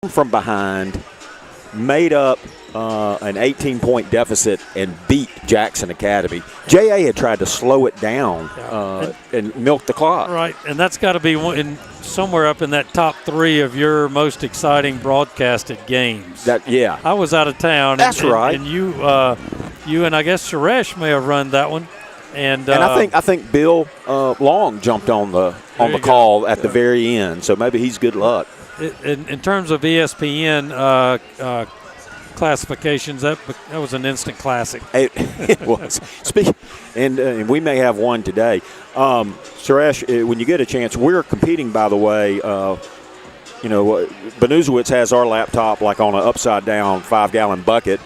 from behind, made up an 18-point deficit and beat Jackson Academy. JA had tried to slow it down and milk the clock. Right, and that's got to be somewhere up in that top 3 of your most exciting broadcasted games. I was out of town. That's right. And you and I guess Suresh may have run that one. And I think Bill Long jumped on the call at the very end, so maybe he's good luck. In terms of ESPN classifications, that was an instant classic. It was. And we may have one today. Suresh, when you get a chance, we're competing, by the way. Benuzowitz has our laptop like on an upside-down 5-gallon bucket.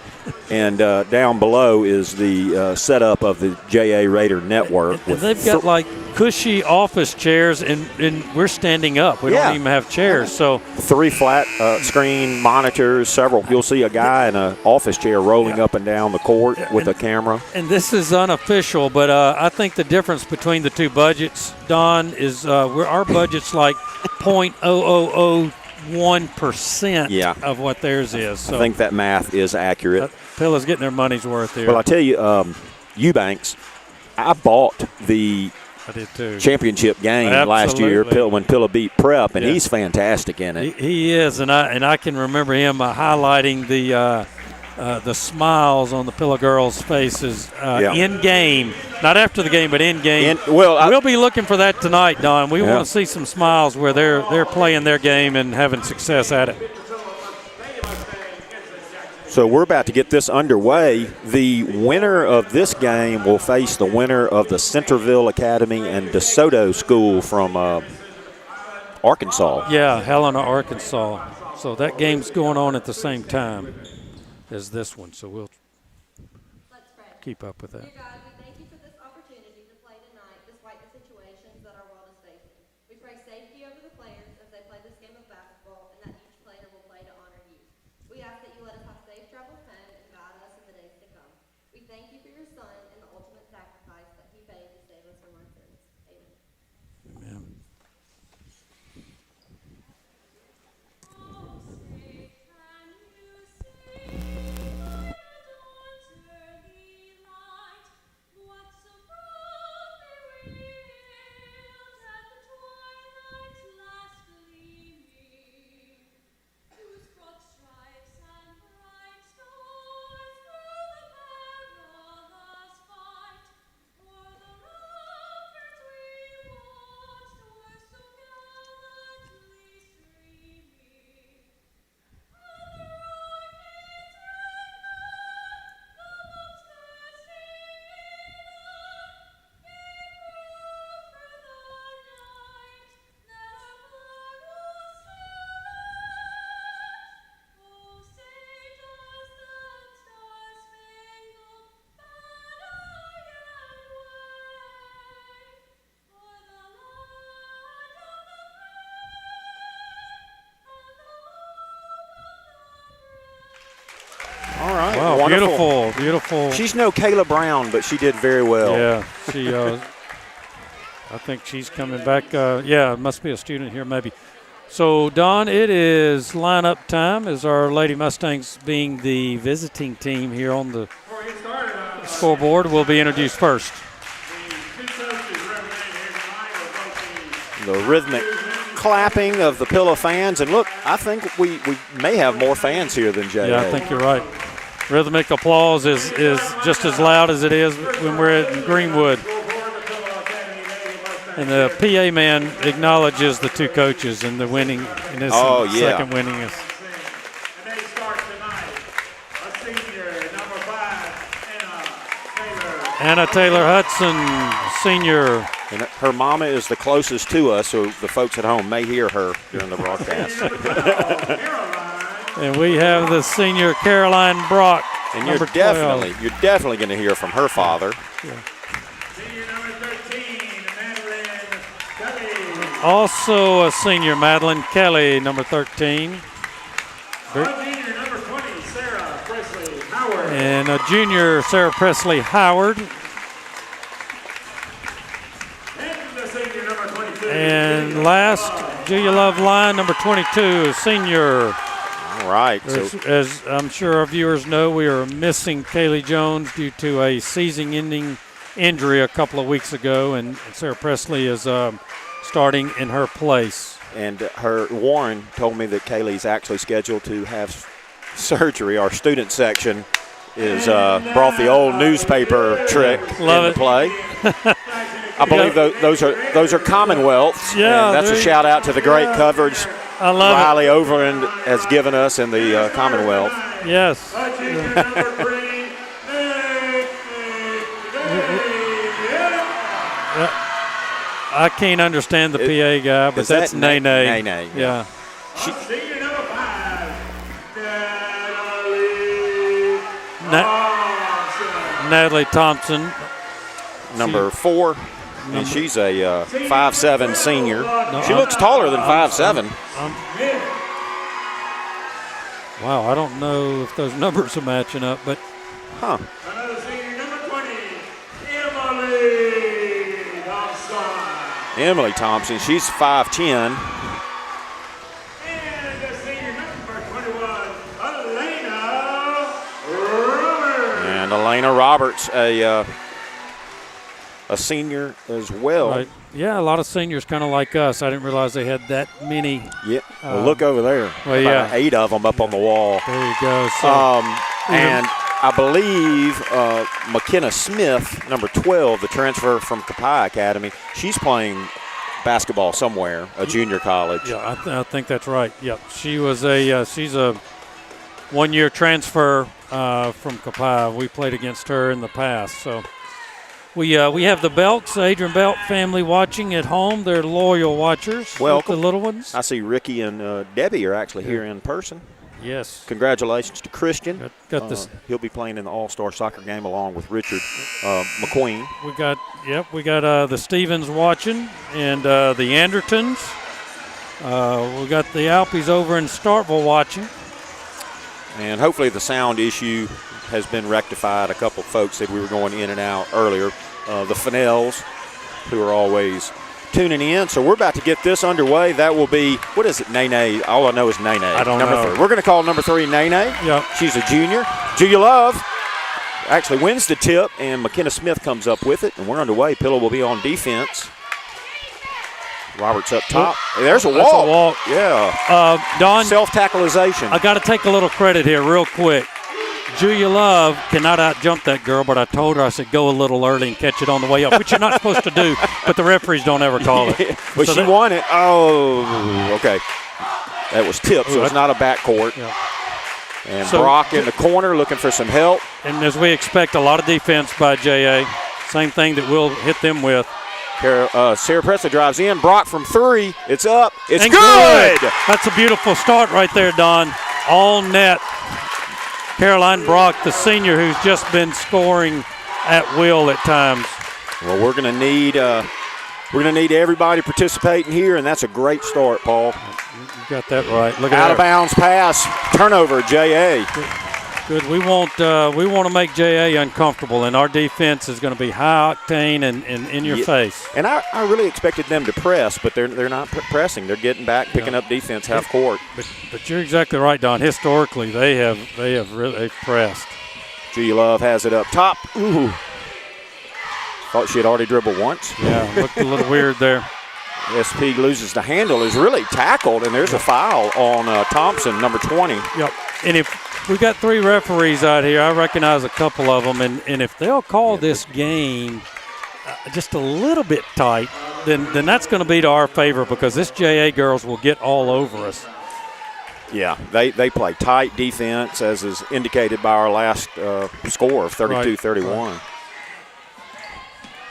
And down below is the setup of the JA Raider Network. And they've got like cushy office chairs, and we're standing up. We don't even have chairs. So 3 flat screen monitors, several. You'll see a guy in an office chair rolling up and down the court with a camera. And this is unofficial, but I think the difference between the two budgets, Don, is our budget's like 0.0001% of what theirs is. So I think that math is accurate. Pilla's getting their money's worth here. Well, I tell you, Eubanks, I bought the championship game last year when Pilla beat Prep, and he's fantastic in it. He is, and I can remember him highlighting the smiles on the Pilla girls' faces in game, not after the game, but in game. We'll be looking for that tonight, Don. We want to see some smiles where they're playing their game and having success at it. So we're about to get this underway. The winner of this game will face the winner of the Centerville Academy and DeSoto School from Arkansas. Yeah, Helena, Arkansas. So that game's going on at the same time as this one. So we'll keep up with that. Dear God, we thank you for this opportunity to play tonight despite the situations that our world is facing. We pray safety over the players as they play this game of basketball, and that each player will play to honor you. We ask that you let us have safe travels home and guide us in the days to come. We thank you for your Son and the ultimate sacrifice that he paid to save us from our sins. Amen. Amen. All right. Wow, wonderful. Beautiful. She's no Kayla Brown, but she did very well. Yeah, she. I think she's coming back. It must be a student here maybe. So, Don, it is lineup time as our Lady Mustangs being the visiting team here on the scoreboard will be introduced first. The rhythmic clapping of the Pilla fans. And look, I think we may have more fans here than JA. Yeah, I think you're right. Rhythmic applause is just as loud as it is when we're at Greenwood. And the PA man acknowledges the two coaches and the winning, and his second winningest. And they start tonight, a senior, number 5, Anna Taylor Hudson, senior. And her mama is the closest to us, so the folks at home may hear her during the broadcast. And we have the senior Caroline Brock. And you're definitely going to hear from her father. Yeah. senior number 13, Madeline Kelly. Also a senior, Madeline Kelly, number 13. Junior number 20, Sarah Presley Howard. And a junior, Sarah Presley Howard. And the senior number 22. And last, Julia Love Line, number 22, senior All right. As I'm sure our viewers know, we are missing Kaylee Jones due to a season-ending injury a couple of weeks ago, and Sarah Presley is starting in her place. And Warren told me that Kaylee's actually scheduled to have surgery. Our student section is brought the old newspaper trick into play. I believe those are Commonwealths. Yeah, and that's a shout out to the great coverage I love Riley Overend has given us in the Commonwealth. Yes. I can't understand the PA guy, but that's Nene. Nene. Yeah. Senior number 5, Natalie Thompson. Number 4. And she's a 5'7" senior. She looks taller than 5'7". Wow, I don't know if those numbers are matching up, but. Huh. Another senior, number 20, Emily Thompson. Emily Thompson, she's 5'10". And the senior, number 21, Elena Roberts. And Elena Roberts, a senior as well. Right. Yeah, a lot of seniors kind of like us. I didn't realize they had that many. Yeah. Well, look over there. Well, yeah. 8 of them up on the wall. There you go. So, and I believe McKenna Smith, number 12, the transfer from Kapai Academy, she's playing basketball somewhere, a junior college. Yeah, I think that's right. Yep. She was she's a one-year transfer from Kapai. We played against her in the past, so. We have the Belts, Adrian Belt family watching at home. They're loyal watchers. Welcome. The little ones. I see Ricky and Debbie are actually here in person. Yes. Congratulations to Christian. Got this. He'll be playing in the All-Star soccer game along with Richard McQueen. We got the Stevens watching and the Andertons. We got the Alpies over in Starkville watching. And hopefully the sound issue has been rectified. A couple of folks said we were going in and out earlier. The Fennells, who are always tuning in. So we're about to get this underway. That will be, what is it, Nene? All I know is Nene. I don't know. Number 3. We're going to call number 3 Nene. Yep. She's a junior. Julia Love actually wins the tip, and McKenna Smith comes up with it, and we're underway. Pillow will be on defense. Roberts up top. Hey, there's a walk. That's a walk. Yeah. Don, self-tackleization. I got to take a little credit here real quick. Julia Love cannot out-jump that girl, but I told her, I said, go a little early and catch it on the way up, which you're not supposed to do, but the referees don't ever call it. But so she won it. Oh, okay. That was tipped, so it's not a backcourt. Yeah. And so, Brock in the corner looking for some help. And as we expect, a lot of defense by J.A. Same thing that we'll hit them with. Sarah Presley drives in. Brock from 3. It's up. It's and good. That's a beautiful start right there, Don. All net. Caroline Brock, the senior who's just been scoring at will at times. Well, we're going to need everybody participating here, and that's a great start, Paul. You got that right. Look at out of bounds pass, turnover, J.A. Good. We want to make J.A. uncomfortable, and our defense is going to be high octane and in your face. And I really expected them to press, but they're not pressing. They're getting back, picking up defense half court. But you're exactly right, Don. Historically, they have really pressed. Julia Love has it up top. Ooh. Thought she had already dribbled once. Yeah, looked a little weird there. SP loses the handle, is really tackled, and there's a foul on Thompson, number 20. Yep. And if we've got 3 referees out here, I recognize a couple of them, and if they'll call this game just a little bit tight, then that's going to be to our favor, because this JA girls will get all over us. Yeah, they play tight defense, as is indicated by our last score of 32-31. Right.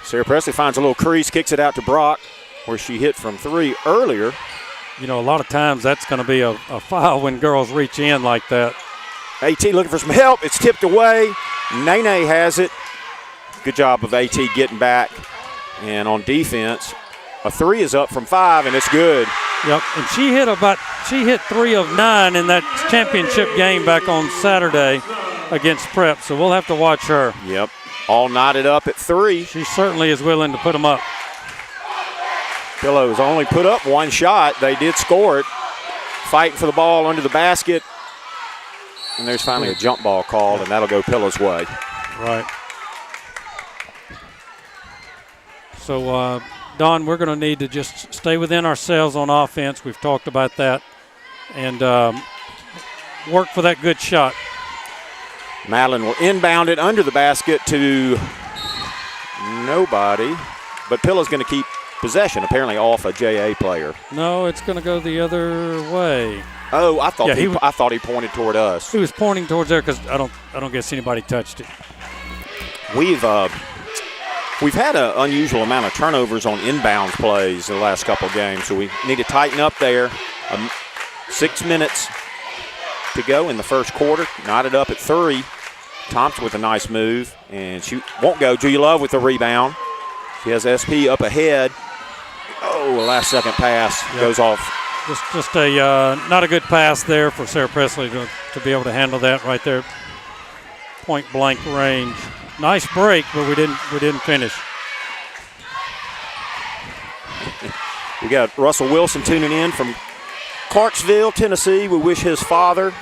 Sarah Presley finds a little crease, kicks it out to Brock, where she hit from 3 earlier. You know, a lot of times that's going to be a foul when girls reach in like that. AT looking for some help. It's tipped away. Nene has it. Good job of AT getting back. And on defense, a 3 is up from 5, and it's good. Yep, and she hit 3 of 9 in that championship game back on Saturday against Prep, so we'll have to watch her. Yep, all knotted up at 3. She certainly is willing to put them up. Pillows only put up 1 shot. They did score it. Fighting for the ball under the basket. And there's finally a jump ball called, and that'll go Pilla's way. Right. So, Don, we're going to need to just stay within ourselves on offense. We've talked about that. And work for that good shot. Madeline will inbound it under the basket to nobody. But Pilla's going to keep possession, apparently off a JA player. No, it's going to go the other way. Oh, I thought he pointed toward us. He was pointing towards there because I don't guess anybody touched it. We've had an unusual amount of turnovers on inbound plays the last couple of games, so we need to tighten up there. 6 minutes to go in the first quarter. Knotted up at 3. Thompson with a nice move, and she won't go. Julia Love with the rebound. She has SP up ahead. Oh, a last-second pass goes off. Just a not a good pass there for Sarah Presley to be able to handle that right there. Point-blank range. Nice break, but we didn't finish. We got Russell Wilson tuning in from Clarksville, Tennessee. We wish his father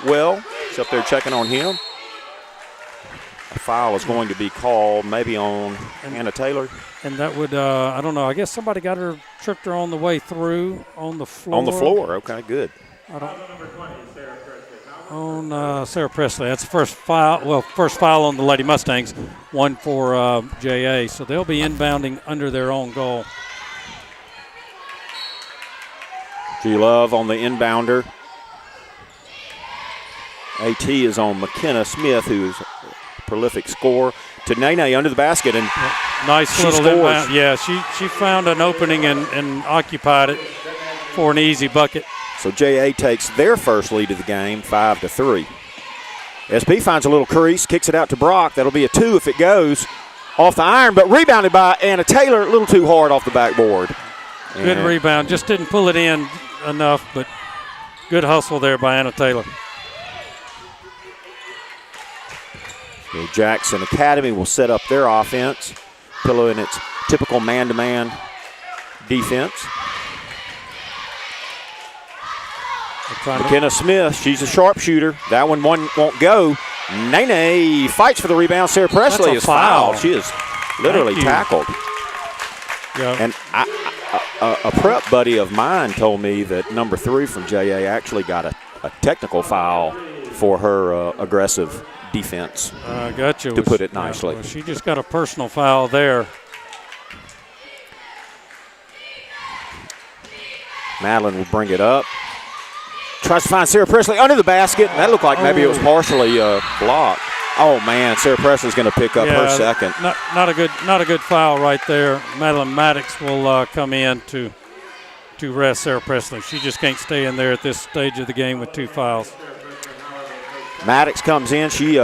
well. He's up there checking on him. A foul is going to be called maybe on Anna Taylor. And that would, I don't know, I guess somebody tripped her on the way through on the floor. On the floor, okay, good. On Sarah Presley. That's the first foul on the Lady Mustangs, one for JA. So they'll be inbounding under their own goal. G Love on the inbounder. AT is on McKenna Smith, who is a prolific scorer. To Nene under the basket, and nice little inbound. Yeah, she found an opening and occupied it for an easy bucket. So JA takes their first lead of the game, 5-3. SP finds a little crease, kicks it out to Brock. That'll be a 2 if it goes off the iron, but rebounded by Anna Taylor, a little too hard off the backboard. Good rebound, just didn't pull it in enough, but good hustle there by Anna Taylor. So Jackson Academy will set up their offense. Pillow in its typical man-to-man defense. McKenna Smith, she's a sharpshooter. That one won't go. Nene fights for the rebound. Sarah Presley is fouled. She is literally tackled. Yeah. And a prep buddy of mine told me that number 3 from JA actually got a technical foul for her aggressive defense. Gotcha. To put it nicely. Well, she just got a personal foul there. Madeline will bring it up. Tries to find Sarah Presley under the basket. That looked like maybe it was partially blocked. Oh man, Sarah Presley's going to pick up her second. Not a good foul right there. Madeline Maddox will come in to rest Sarah Presley. She just can't stay in there at this stage of the game with 2 fouls. Maddox comes in. She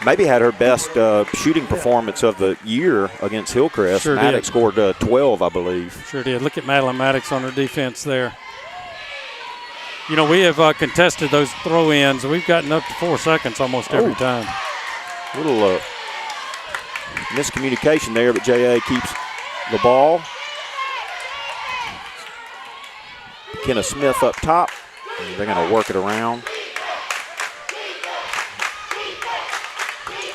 maybe had her best shooting performance of the year against Hillcrest. Sure Maddox scored 12, I believe. Sure did. Look at Madeline Maddox on her defense there. You know, we have contested those throw-ins. We've gotten up to 4 seconds almost every time. Little miscommunication there, but JA keeps the ball. McKenna Smith up top. And they're going to work it around.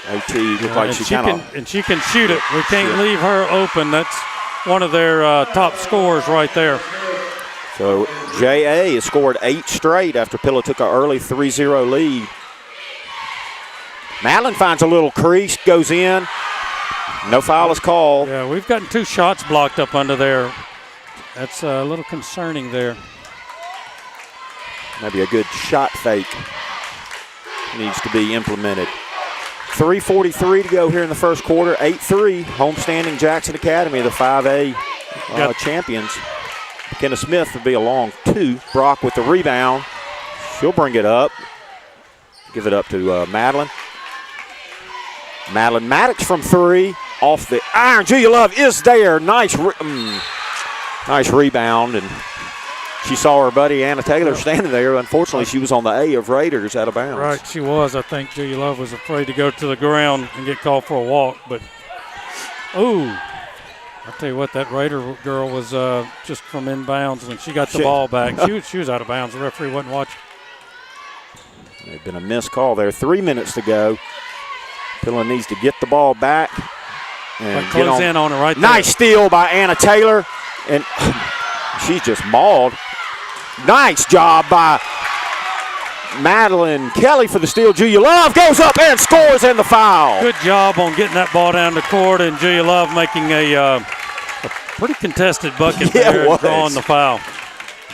AT looks like she kind of. And she can shoot it. We can't leave her open. That's one of their top scorers right there. So JA has scored 8 straight after Pillow took an early 3-0 lead. Madeline finds a little crease, goes in. No foul is called. Yeah, we've gotten 2 shots blocked up under there. That's a little concerning there. Maybe a good shot fake needs to be implemented. 3:43 to go here in the first quarter. 8-3, homestanding Jackson Academy, the 5A champions. McKenna Smith will be a long 2. Brock with the rebound. She'll bring it up. Give it up to Madeline. Madeline Maddox from 3. Off the iron. Julia Love is there. Nice rebound. And she saw her buddy Anna Taylor standing there. Unfortunately, she was on the A of Raiders out of bounds. Right, she was. I think Julia Love was afraid to go to the ground and get called for a walk. But, I'll tell you what, that Raider girl was just from inbounds when she got the ball back. She was out of bounds. The referee wasn't watching. There's been a missed call there. 3 minutes to go. Pilla needs to get the ball back. And close in on it right there. Nice steal by Anna Taylor. And she's just mauled. Nice job by Madeline Kelly for the steal. Julia Love goes up and scores in the foul. Good job on getting that ball down the court, and Julia Love making a pretty contested bucket there and drawing the foul.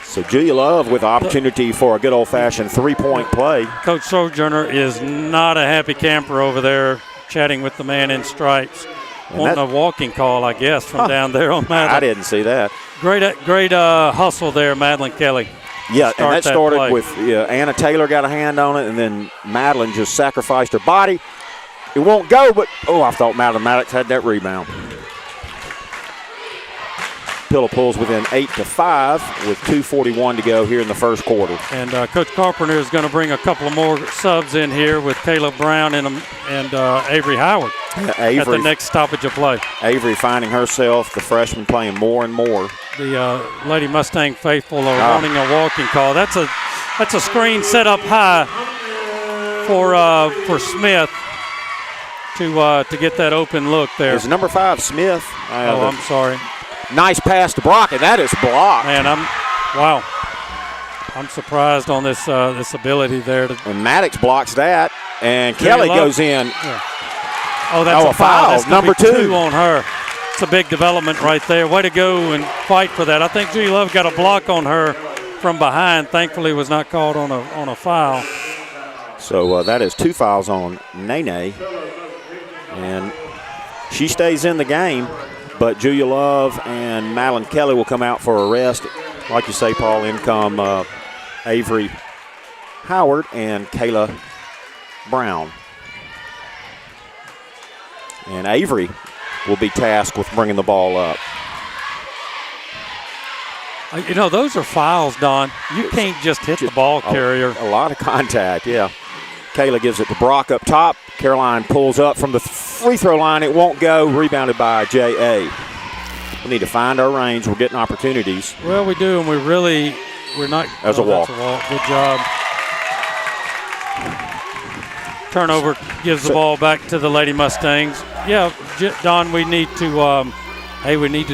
So Julia Love with opportunity for a good old-fashioned three-point play. Coach Sojourner is not a happy camper over there, chatting with the man in stripes. Wanting a walking call, I guess, from down there on Madeline. I didn't see that. Great hustle there, Madeline Kelly. Yeah, and that started with Anna Taylor got a hand on it, and then Madeline just sacrificed her body. It won't go, but, I thought Madeline Maddox had that rebound. Pilla pulls within 8-5 with 2:41 to go here in the first quarter. And Coach Carpenter is going to bring a couple of more subs in here with Kayla Brown and Avery Howard at the next stoppage of play. Avery finding herself, the freshman, playing more and more. The Lady Mustang faithful are wanting a walking call. That's a screen set up high for Smith to get that open look there. It's number 5, Smith. I'm sorry. Nice pass to Brock, and that is blocked. Man, I'm surprised on this ability there. And Maddox blocks that, and Kelly goes in. Yeah. Oh, that's a foul. That's number 2 on her. It's a big development right there. Way to go and fight for that. I think Julia Love got a block on her from behind. Thankfully, was not called on a foul. So that is 2 fouls on Nene, and she stays in the game. But Julia Love and Madeline Kelly will come out for a rest. Like you say, Paul, in come Avery Howard and Kayla Brown. And Avery will be tasked with bringing the ball up. Those are fouls, Don. You can't just hit the ball carrier. A lot of contact, yeah. Kayla gives it to Brock up top. Caroline pulls up from the free throw line. It won't go. Rebounded by J.A. We need to find our range. We're getting opportunities. Well, we do, and we're not. That's a walk. Good job. Turnover gives the ball back to the Lady Mustangs. Yeah, Don, we need to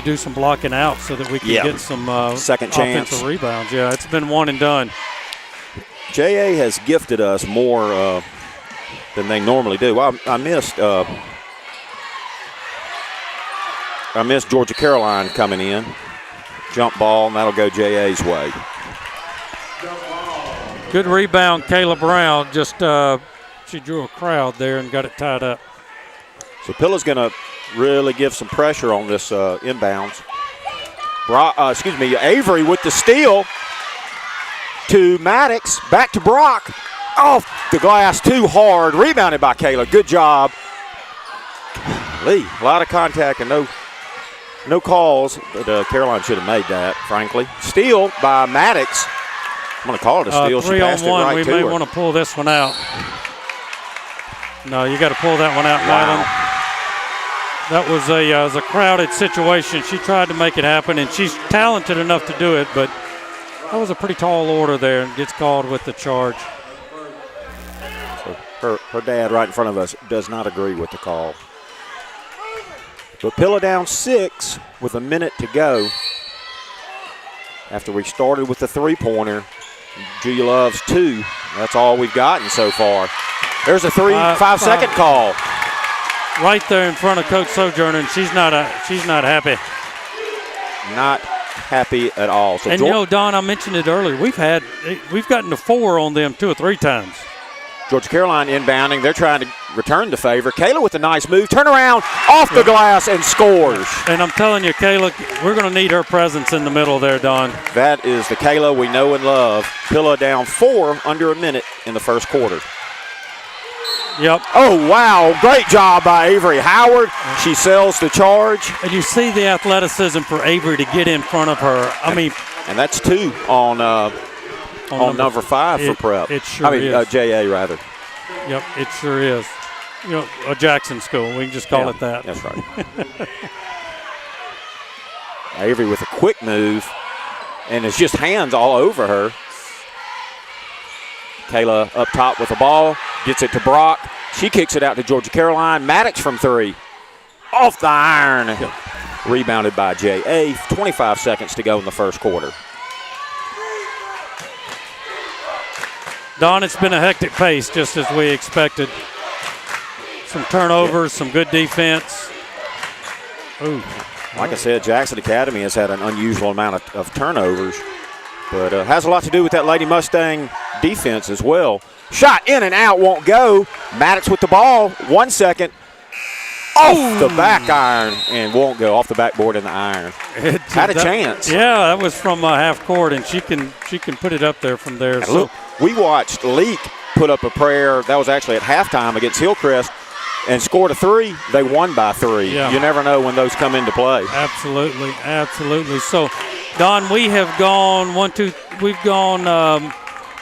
do some blocking out so that we can get some second chance offensive rebounds. Yeah, it's been one and done. J.A. has gifted us more than they normally do. Well, I missed Georgia Caroline coming in. Jump ball, and that'll go J.A.'s way. Good rebound, Kayla Brown. Just she drew a crowd there and got it tied up. So Pilla's going to really give some pressure on this inbounds. Avery with the steal to Maddox. Back to Brock. Off the glass too hard. Rebounded by Kayla. Good job. Lee, a lot of contact and no calls. But Caroline should have made that, frankly. Steal by Maddox. I'm going to call it a steal. 3 on 1. We may want to pull this one out. No, you got to pull that one out, Madeline. That was a crowded situation. She tried to make it happen, and she's talented enough to do it, but that was a pretty tall order there, and gets called with the charge. So her dad right in front of us does not agree with the call. But Pilla down 6 with a minute to go. After we started with the three-pointer, Julia Love's 2. That's all we've gotten so far. There's a 5-second call. Right there in front of Coach Sojourner, and she's not happy. Not happy at all. So and Don, I mentioned it earlier. We've gotten to 4 on them 2 or 3 times. Georgia Caroline inbounding. They're trying to return the favor. Kayla with a nice move. Turn around, off the glass, and scores. And I'm telling you, Kayla, we're going to need her presence in the middle there, Don. That is the Kayla we know and love. Pilla down 4 under a minute in the first quarter. Yep. Oh, wow. Great job by Avery Howard. She sells the charge. And you see the athleticism for Avery to get in front of her. And that's 2 on number 5 for Prep. It sure is. JA, rather. Yep, it sure is. A Jackson school. We can just call it that. That's right. Avery with a quick move, and it's just hands all over her. Kayla up top with the ball, gets it to Brock. She kicks it out to Georgia Caroline. Maddox from three. Off the iron. Yep. Rebounded by J.A. 25 seconds to go in the first quarter. Don, it's been a hectic pace, just as we expected. Some turnovers, some good defense. Ooh. Like I said, Jackson Academy has had an unusual amount of turnovers, but has a lot to do with that Lady Mustang defense as well. Shot in and out, won't go. Maddox with the ball, 1 second. Off the back iron and won't go. Off the backboard in the iron. Had a chance. Yeah, that was from half court, and she can put it up there from there. So. Look, we watched Leak put up a prayer. That was actually at halftime against Hillcrest and scored a three. They won by 3. Yeah. You never know when those come into play. Absolutely, absolutely. So, Don, we have gone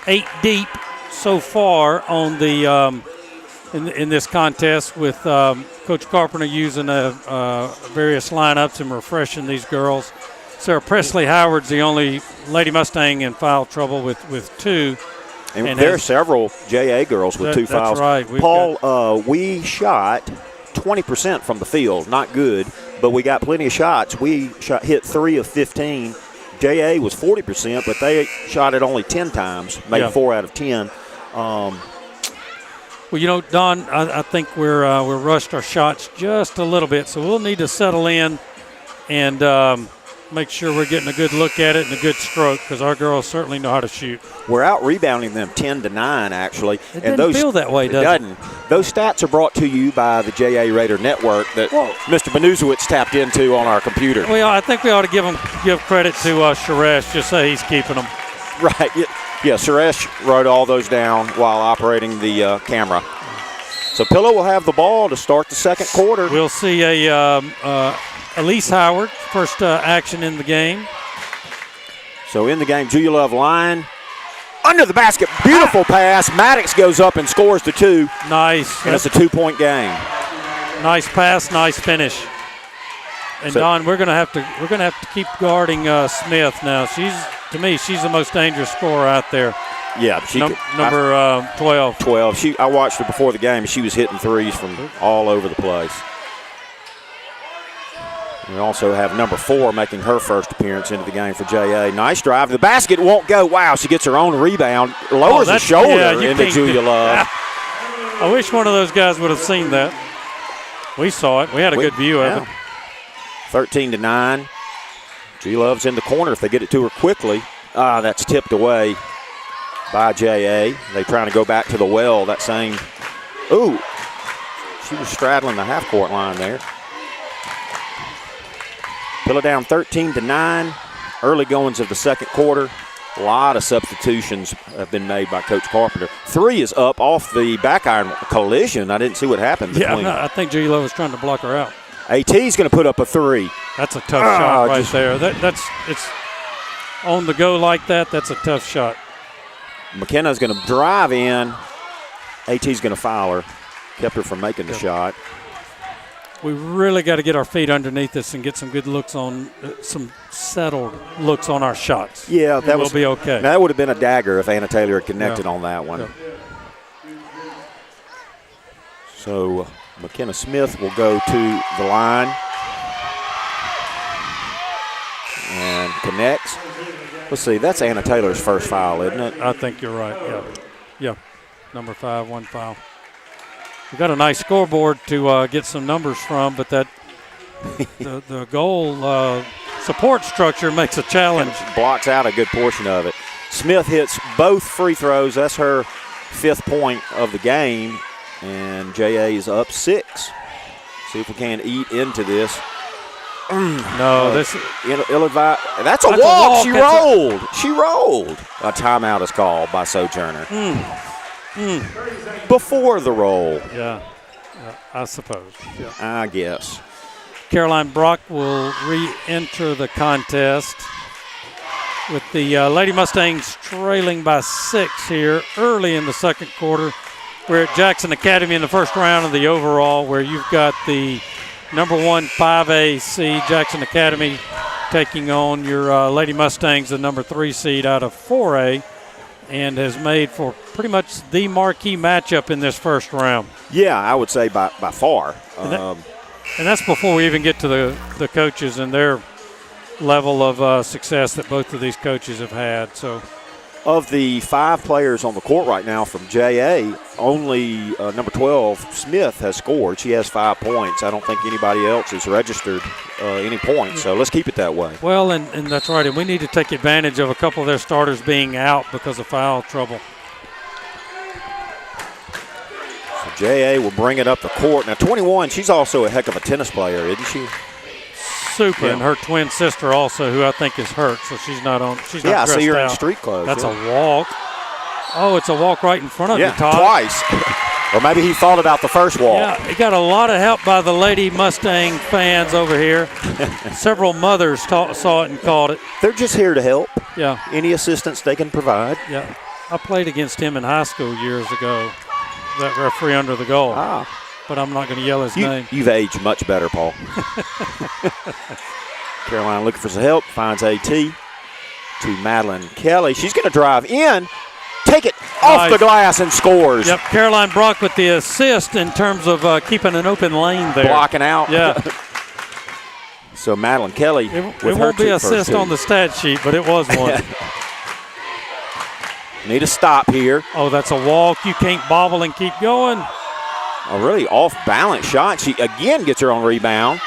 8 deep so far on the in this contest with Coach Carpenter using various lineups and refreshing these girls. Sarah Presley Howard's the only Lady Mustang in foul trouble with 2. And there are several JA girls with 2 fouls. That's right. Paul, we shot 20% from the field. Not good, but we got plenty of shots. We hit 3 of 15. JA was 40%, but they shot it only 10 times, made 4 out of 10. Well, you know, Don, I think we're rushed our shots just a little bit, so we'll need to settle in and make sure we're getting a good look at it and a good stroke, because our girls certainly know how to shoot. We're out rebounding them 10-9, actually. It doesn't feel that way, does it? Those stats are brought to you by the JA Raider Network that Mr. Benuzowitz tapped into on our computer. Well, I think we ought to give credit to Suresh, just say he's keeping them. Right. Yeah, Suresh wrote all those down while operating the camera. So Pillow will have the ball to start the second quarter. We'll see Elise Howard, first action in the game. So in the game, Julia Love line. Under the basket, beautiful pass. Maddox goes up and scores the 2. Nice. And it's a 2-point game. Nice pass, nice finish. And Don, we're gonna have to keep guarding Smith now. To me, she's the most dangerous scorer out there. Yeah, number 12. 12. I watched her before the game. She was hitting threes from all over the place. We also have number 4 making her first appearance into the game for JA. Nice drive. The basket won't go. Wow, she gets her own rebound. Lowers the shoulder into Julia Love. I wish one of those guys would have seen that. We saw it. We had a good view of it. 13-9. Julia Love's in the corner if they get it to her quickly. That's tipped away by JA. They're trying to go back to the well. That same. Ooh. She was straddling the half-court line there. Pillow down 13-9. Early goings of the second quarter. A lot of substitutions have been made by Coach Carpenter. 3 is up off the back iron collision. I didn't see what happened. Yeah, I think Julia Love was trying to block her out. AT's going to put up a 3. That's a tough shot right there. It's on the go like that. That's a tough shot. McKenna's going to drive in. AT's going to foul her. Kept her from making the shot. We really got to get our feet underneath us and get some good looks on, some settled looks on our shots. Yeah, we'll be okay. That would have been a dagger if Anna Taylor had connected on that one. Yeah. So McKenna Smith will go to the line and connects. Let's see, that's Anna Taylor's first foul, isn't it? I think you're right, yeah. Number 5, 1 foul. We've got a nice scoreboard to get some numbers from, but that the goal support structure makes a challenge. Blocks out a good portion of it. Smith hits both free throws. That's her 5th point of the game, and JA is up 6. See if we can eat into this. No, this ill-advised. That's a walk. She rolled. She rolled. A timeout is called by Sojourner. Before the roll. Yeah, I suppose. Yeah. I guess. Caroline Brock will re-enter the contest with the Lady Mustangs trailing by 6 here early in the second quarter. We're at Jackson Academy in the first round of the overall, where you've got the number 1 5A seed Jackson Academy taking on your Lady Mustangs, the number 3 seed out of 4A. and has made for pretty much the marquee matchup in this first round. Yeah, I would say by far. And that's before we even get to the coaches and their level of success that both of these coaches have had. So, of the 5 players on the court right now from JA, only number 12, Smith, has scored. She has 5 points. I don't think anybody else has registered any points, so let's keep it that way. Well, and that's right, and we need to take advantage of a couple of their starters being out because of foul trouble. So JA will bring it up the court. Now, 21, she's also a heck of a tennis player, isn't she? Super, and her twin sister also, who I think is hurt, so she's not on. She's not dressed I see her out. in street clothes. That's a walk. Oh, it's a walk right in front of you, Todd. Twice. Or maybe he thought about the first walk. Yeah, he got a lot of help by the Lady Mustang fans over here. Several mothers saw it and called it. They're just here to help. Yeah. Any assistance they can provide. Yeah. I played against him in high school years ago, that referee under the goal. But I'm not going to yell his name. You've aged much better, Paul. Carolina looking for some help. Finds AT to Madeline Kelly. She's going to drive in, take it off the glass, and scores. Yep, Caroline Brock with the assist in terms of keeping an open lane there. Blocking out. Yeah. So Madeline Kelly It won't be assist on the stat sheet, but it was one. Need a stop here. Oh, that's a walk. You can't bobble and keep going. A really off-balance shot. She again gets her own rebound.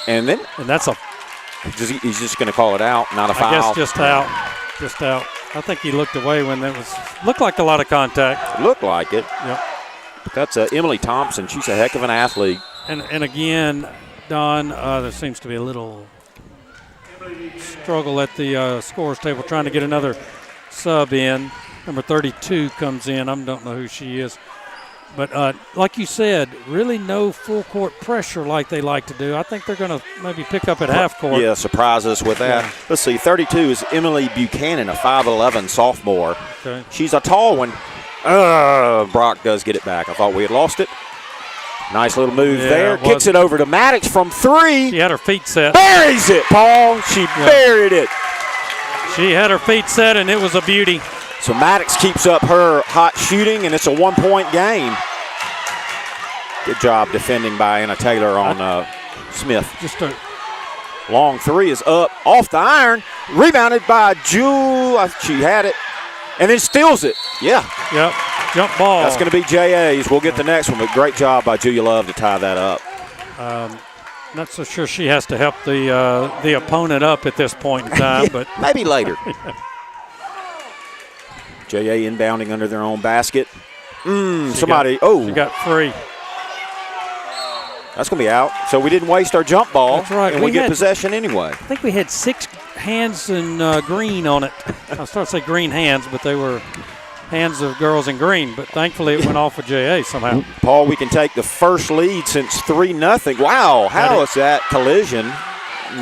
And that's a... He's just going to call it out, not a foul. I guess just out. Just out. I think he looked away when there looked like a lot of contact. Looked like it. Yep. But that's Emily Thompson. She's a heck of an athlete. And again, Don, there seems to be a little struggle at the scores table trying to get another sub in. Number 32 comes in. I don't know who she is. But like you said, really no full court pressure like they like to do. I think they're going to maybe pick up at half court. Yeah, surprise us with that. Yeah. Let's see, 32 is Emily Buchanan, a 5'11 sophomore. Okay. She's a tall one. Brock does get it back. I thought we had lost it. Nice little move there. Kicks it over to Maddox from 3. She had her feet set. Buries it, Paul. She buried it. She had her feet set, and it was a beauty. So Maddox keeps up her hot shooting, and it's a 1-point game. Good job defending by Anna Taylor on Smith. Just a long 3 is up off the iron, rebounded by Jewel. She had it, and then steals it. Yeah. Yep. Jump ball. That's going to be JA's. We'll get the next one, but great job by Julia Love to tie that up. Not so sure she has to help the opponent up at this point in time, but maybe later. JA inbounding under their own basket. She got free. That's going to be out. So we didn't waste our jump ball. That's right. And we get possession anyway. I think we had 6 hands in green on it. I was starting to say green hands, but they were hands of girls in green. But thankfully it went off of JA somehow. Paul, we can take the first lead since 3-0. Wow, how is that collision?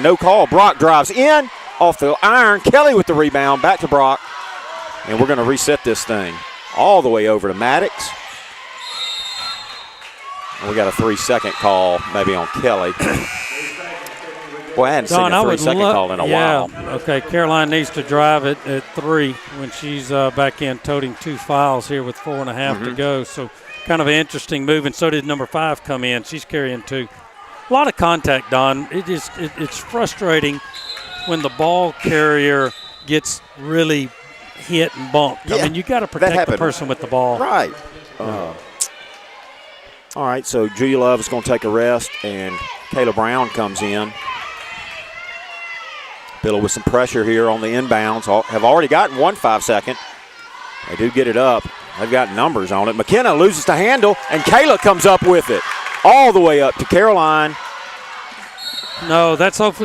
No call. Brock drives in off the iron. Kelly with the rebound. Back to Brock. And we're going to reset this thing all the way over to Maddox. And we got a 3-second call maybe on Kelly. Boy, I hadn't seen a 3-second call in a while. Okay, Caroline needs to drive it at 3 when she's back in toting 2 fouls here with 4.5 to go. So kind of an interesting move, and so did number 5 come in. She's carrying 2. A lot of contact, Don. It's frustrating when the ball carrier gets really hit and bumped. Yeah, I mean, you got to protect the person with the ball. Right. All right, so Julia Love is going to take a rest, and Kayla Brown comes in. Bill with some pressure here on the inbounds. Have already gotten 1 5-second. They do get it up. They've got numbers on it. McKenna loses the handle, and Kayla comes up with it. All the way up to Caroline. No, that's off.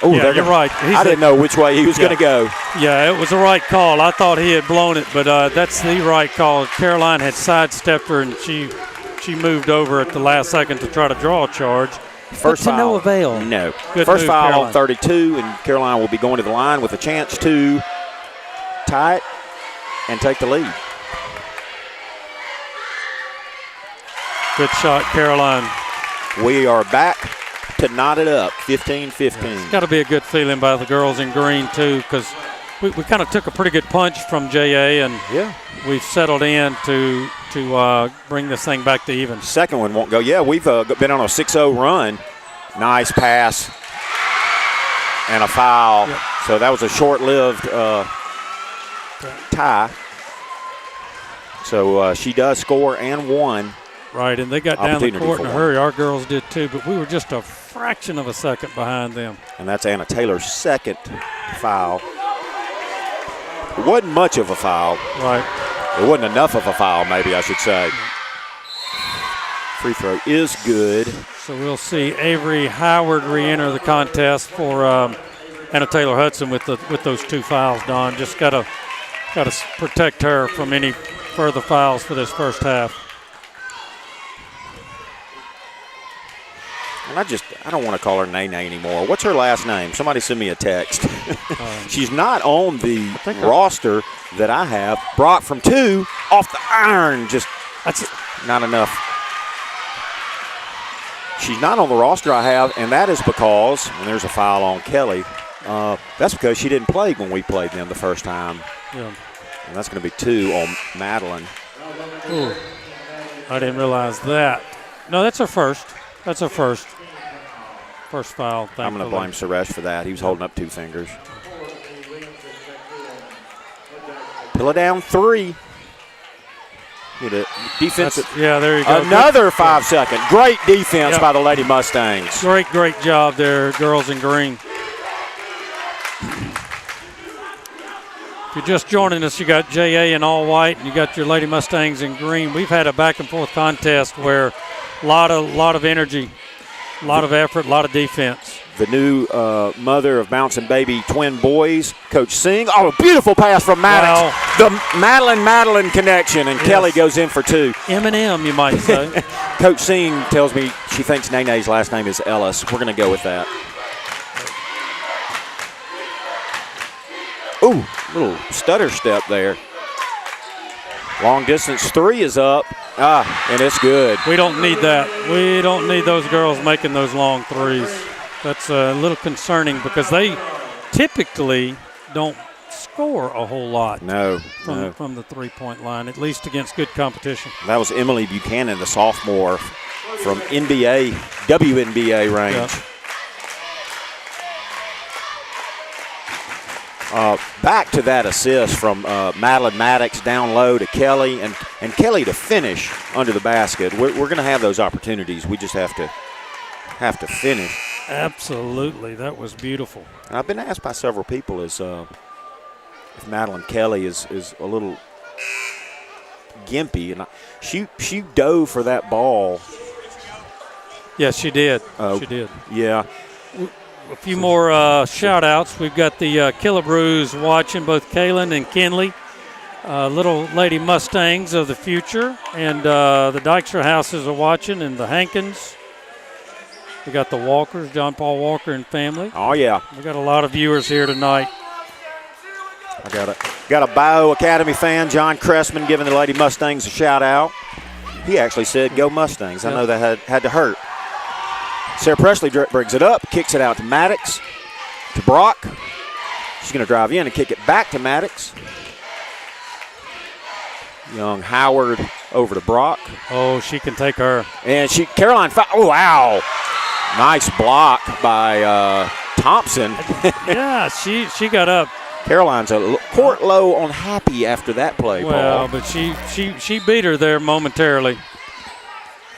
Oh, yeah, you're right. I didn't know which way he was going to go. Yeah, it was the right call. I thought he had blown it, but that's the right call. Caroline had sidestepped her, and she moved over at the last second to try to draw a charge. First foul. To no avail. No. Good First move, foul Caroline. on 32, and Caroline will be going to the line with a chance to tie it and take the lead. Good shot, Caroline. We are back to knot it up, 15-15. It's got to be a good feeling by the girls in green, too, because we kind of took a pretty good punch from J.A., and we've settled in to bring this thing back to even. Second one won't go. Yeah, we've been on a 6-0 run. Nice pass and a foul. Yep. So that was a short-lived tie. So she does score and won. Right, and they got down the court in a hurry. Our girls did too, but we were just a fraction of a second behind them. And that's Anna Taylor's second foul. It wasn't much of a foul. Right. It wasn't enough of a foul, maybe I should say. Free throw is good. So we'll see Avery Howard re-enter the contest for Anna Taylor Hudson with those 2 fouls. Don, just gotta protect her from any further fouls for this first half. And I don't want to call her Nene anymore. What's her last name? Somebody send me a text. She's not on the roster that I have. Brought from 2 off the iron. That's not enough. She's not on the roster I have, and that is because, and there's a foul on Kelly, that's because she didn't play when we played them the first time. Yeah. And that's going to be 2 on Madeline. Ooh. I didn't realize that. No, that's her first. That's her first. First foul. I'm going to blame Suresh for that. He was holding up 2 fingers. Pilla down 3. Get it. Defensive. There you go. Another 5-second. Great defense by the Lady Mustangs. Great job there, girls in green. If you're just joining us, you got J.A. in all white, and you got your Lady Mustangs in green. We've had a back-and-forth contest where a lot of energy, a lot of effort, a lot of defense. The new mother of bouncing baby twin boys, Coach Singh. Oh, a beautiful pass from Maddox. Wow. The Madeline connection, and Kelly goes in for 2. M&M, you might say. Coach Singh tells me she thinks Nene's last name is Ellis. We're going to go with that. Ooh, little stutter step there. Long distance 3 is up. And it's good. We don't need that. We don't need those girls making those long threes. That's a little concerning because they typically don't score a whole lot from the three-point line, at least against good competition. That was Emily Buchanan, the sophomore from WNBA range. Yep. Back to that assist from Madeline Maddox down low to Kelly, and Kelly to finish under the basket. We're going to have those opportunities. We just have to finish. Absolutely, that was beautiful. And I've been asked by several people if Madeline Kelly is a little gimpy, and she dove for that ball. Yes, she did. She did. Yeah. A few more shout-outs. We've got the Killebrews watching, both Kaylin and Kinley, little Lady Mustangs of the future, and the Dykstra Houses are watching, and the Hankins. We got the Walkers, John Paul Walker and family. Oh, yeah. We got a lot of viewers here tonight. I got a Bio Academy fan, John Cressman, giving the Lady Mustangs a shout-out. He actually said, "Go Mustangs." I know that had to hurt. Sarah Presley brings it up, kicks it out to Maddox, to Brock. She's going to drive in and kick it back to Maddox. Young Howard over to Brock. Oh, she can take her. And Caroline, oh, wow. Nice block by Thompson. Yeah, she got up. Caroline's a court low on Happy after that play, well, Paul. But she beat her there momentarily.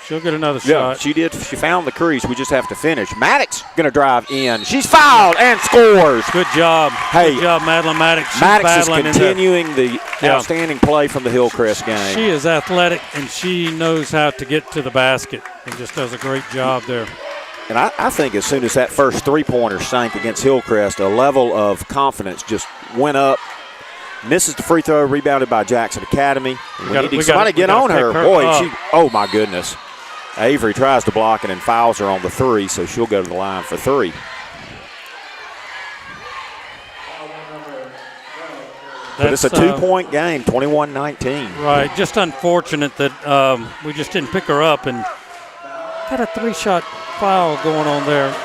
She'll get another shot. Yeah, she did. She found the crease. We just have to finish. Maddox going to drive in. She's fouled and scores. Good job. Hey, good job, Madeline Maddox. She's Maddox is continuing the outstanding play from the Hillcrest game. She is athletic, and she knows how to get to the basket and just does a great job there. And I think as soon as that first three-pointer sank against Hillcrest, a level of confidence just went up. Misses the free throw, rebounded by Jackson Academy. Somebody get on her. Boy, oh, my goodness. Avery tries to block it and fouls her on the three, so she'll go to the line for three. But it's a two-point game, 21-19. Right, just unfortunate that we just didn't pick her up and got a three-shot foul going on there.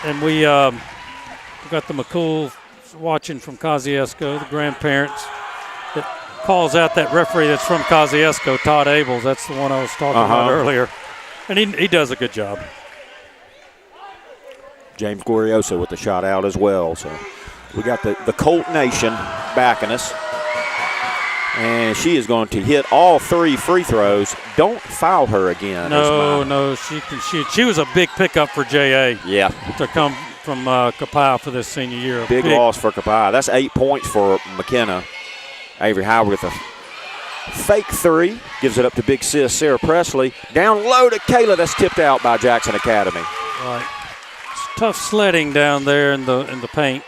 And we We've got the McCool watching from Kosciuszko, the grandparents. That calls out that referee that's from Kosciuszko, Todd Abels. That's the one I was talking about earlier. And he does a good job. James Glorioso with the shot out as well. So we got the Colt Nation backing us. And she is going to hit all 3 free throws. Don't foul her again. No, she can shoot. She was a big pickup for J.A. Yeah. To come from Kapai for this senior year. Big loss for Kapai. That's 8 points for McKenna. Avery Howard with a fake 3. Gives it up to big sis Sarah Presley. Down low to Kayla. That's tipped out by Jackson Academy. Right. It's tough sledding down there in the paint.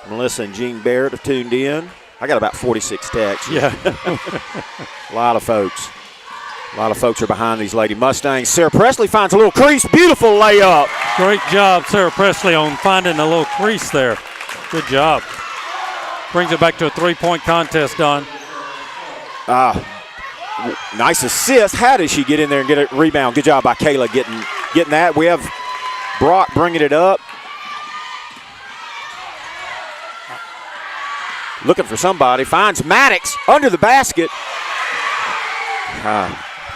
Melissa and Jean Barrett have tuned in. I got about 46 texts. Yeah. A lot of folks. A lot of folks are behind these Lady Mustangs. Sarah Presley finds a little crease. Beautiful layup. Great job, Sarah Presley, on finding a little crease there. Good job. Brings it back to a 3-point contest, Don. Nice assist. How did she get in there and get a rebound? Good job by Kayla getting that. We have Brock bringing it up. Looking for somebody. Finds Maddox under the basket.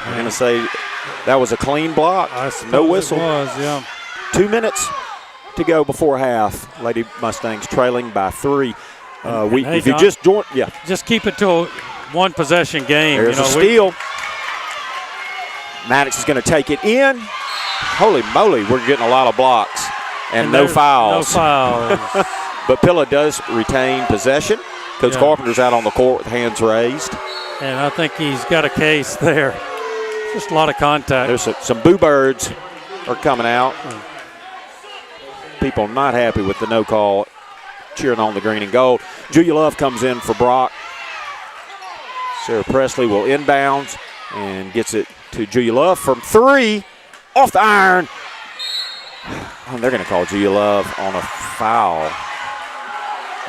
I'm going to say that was a clean block. No whistle. It was, yeah. 2 minutes to go before half. Lady Mustangs trailing by 3. If you just join, just keep it to a one-possession game. There's a steal. Maddox is going to take it in. Holy moly, we're getting a lot of blocks and no fouls. No fouls. But Pilla does retain possession. Coach Carpenter's out on the court with hands raised. And I think he's got a case there. Just a lot of contact. There's some boo birds are coming out. People not happy with the no call, cheering on the green and gold. Julia Love comes in for Brock. Sarah Presley will inbounds and gets it to Julia Love from 3. Off the iron. They're going to call Julia Love on a foul.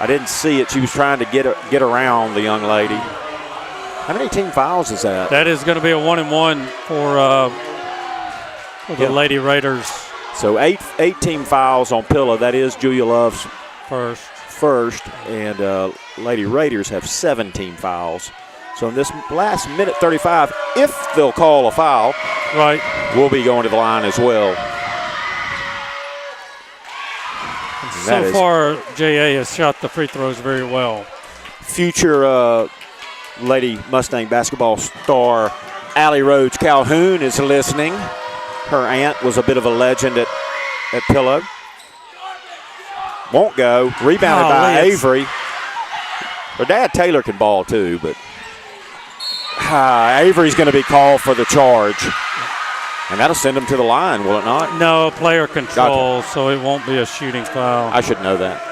I didn't see it. She was trying to get around the young lady. How many team fouls is that? That is going to be a 1-and-1 for the Lady Raiders. So eight team fouls on Pilla. That is Julia Love's first, and Lady Raiders have 7 team fouls. So in this last minute 35, if they'll call a foul, we'll be going to the line as well. So far, J.A. has shot the free throws very well. Future Lady Mustang basketball star Allie Rhodes Calhoun is listening. Her aunt was a bit of a legend at Pillow. Won't go. Rebounded by Avery. Her dad Taylor can ball too, but Avery's going to be called for the charge. And that'll send him to the line, will it not? No, player control, so it won't be a shooting foul. I should know that.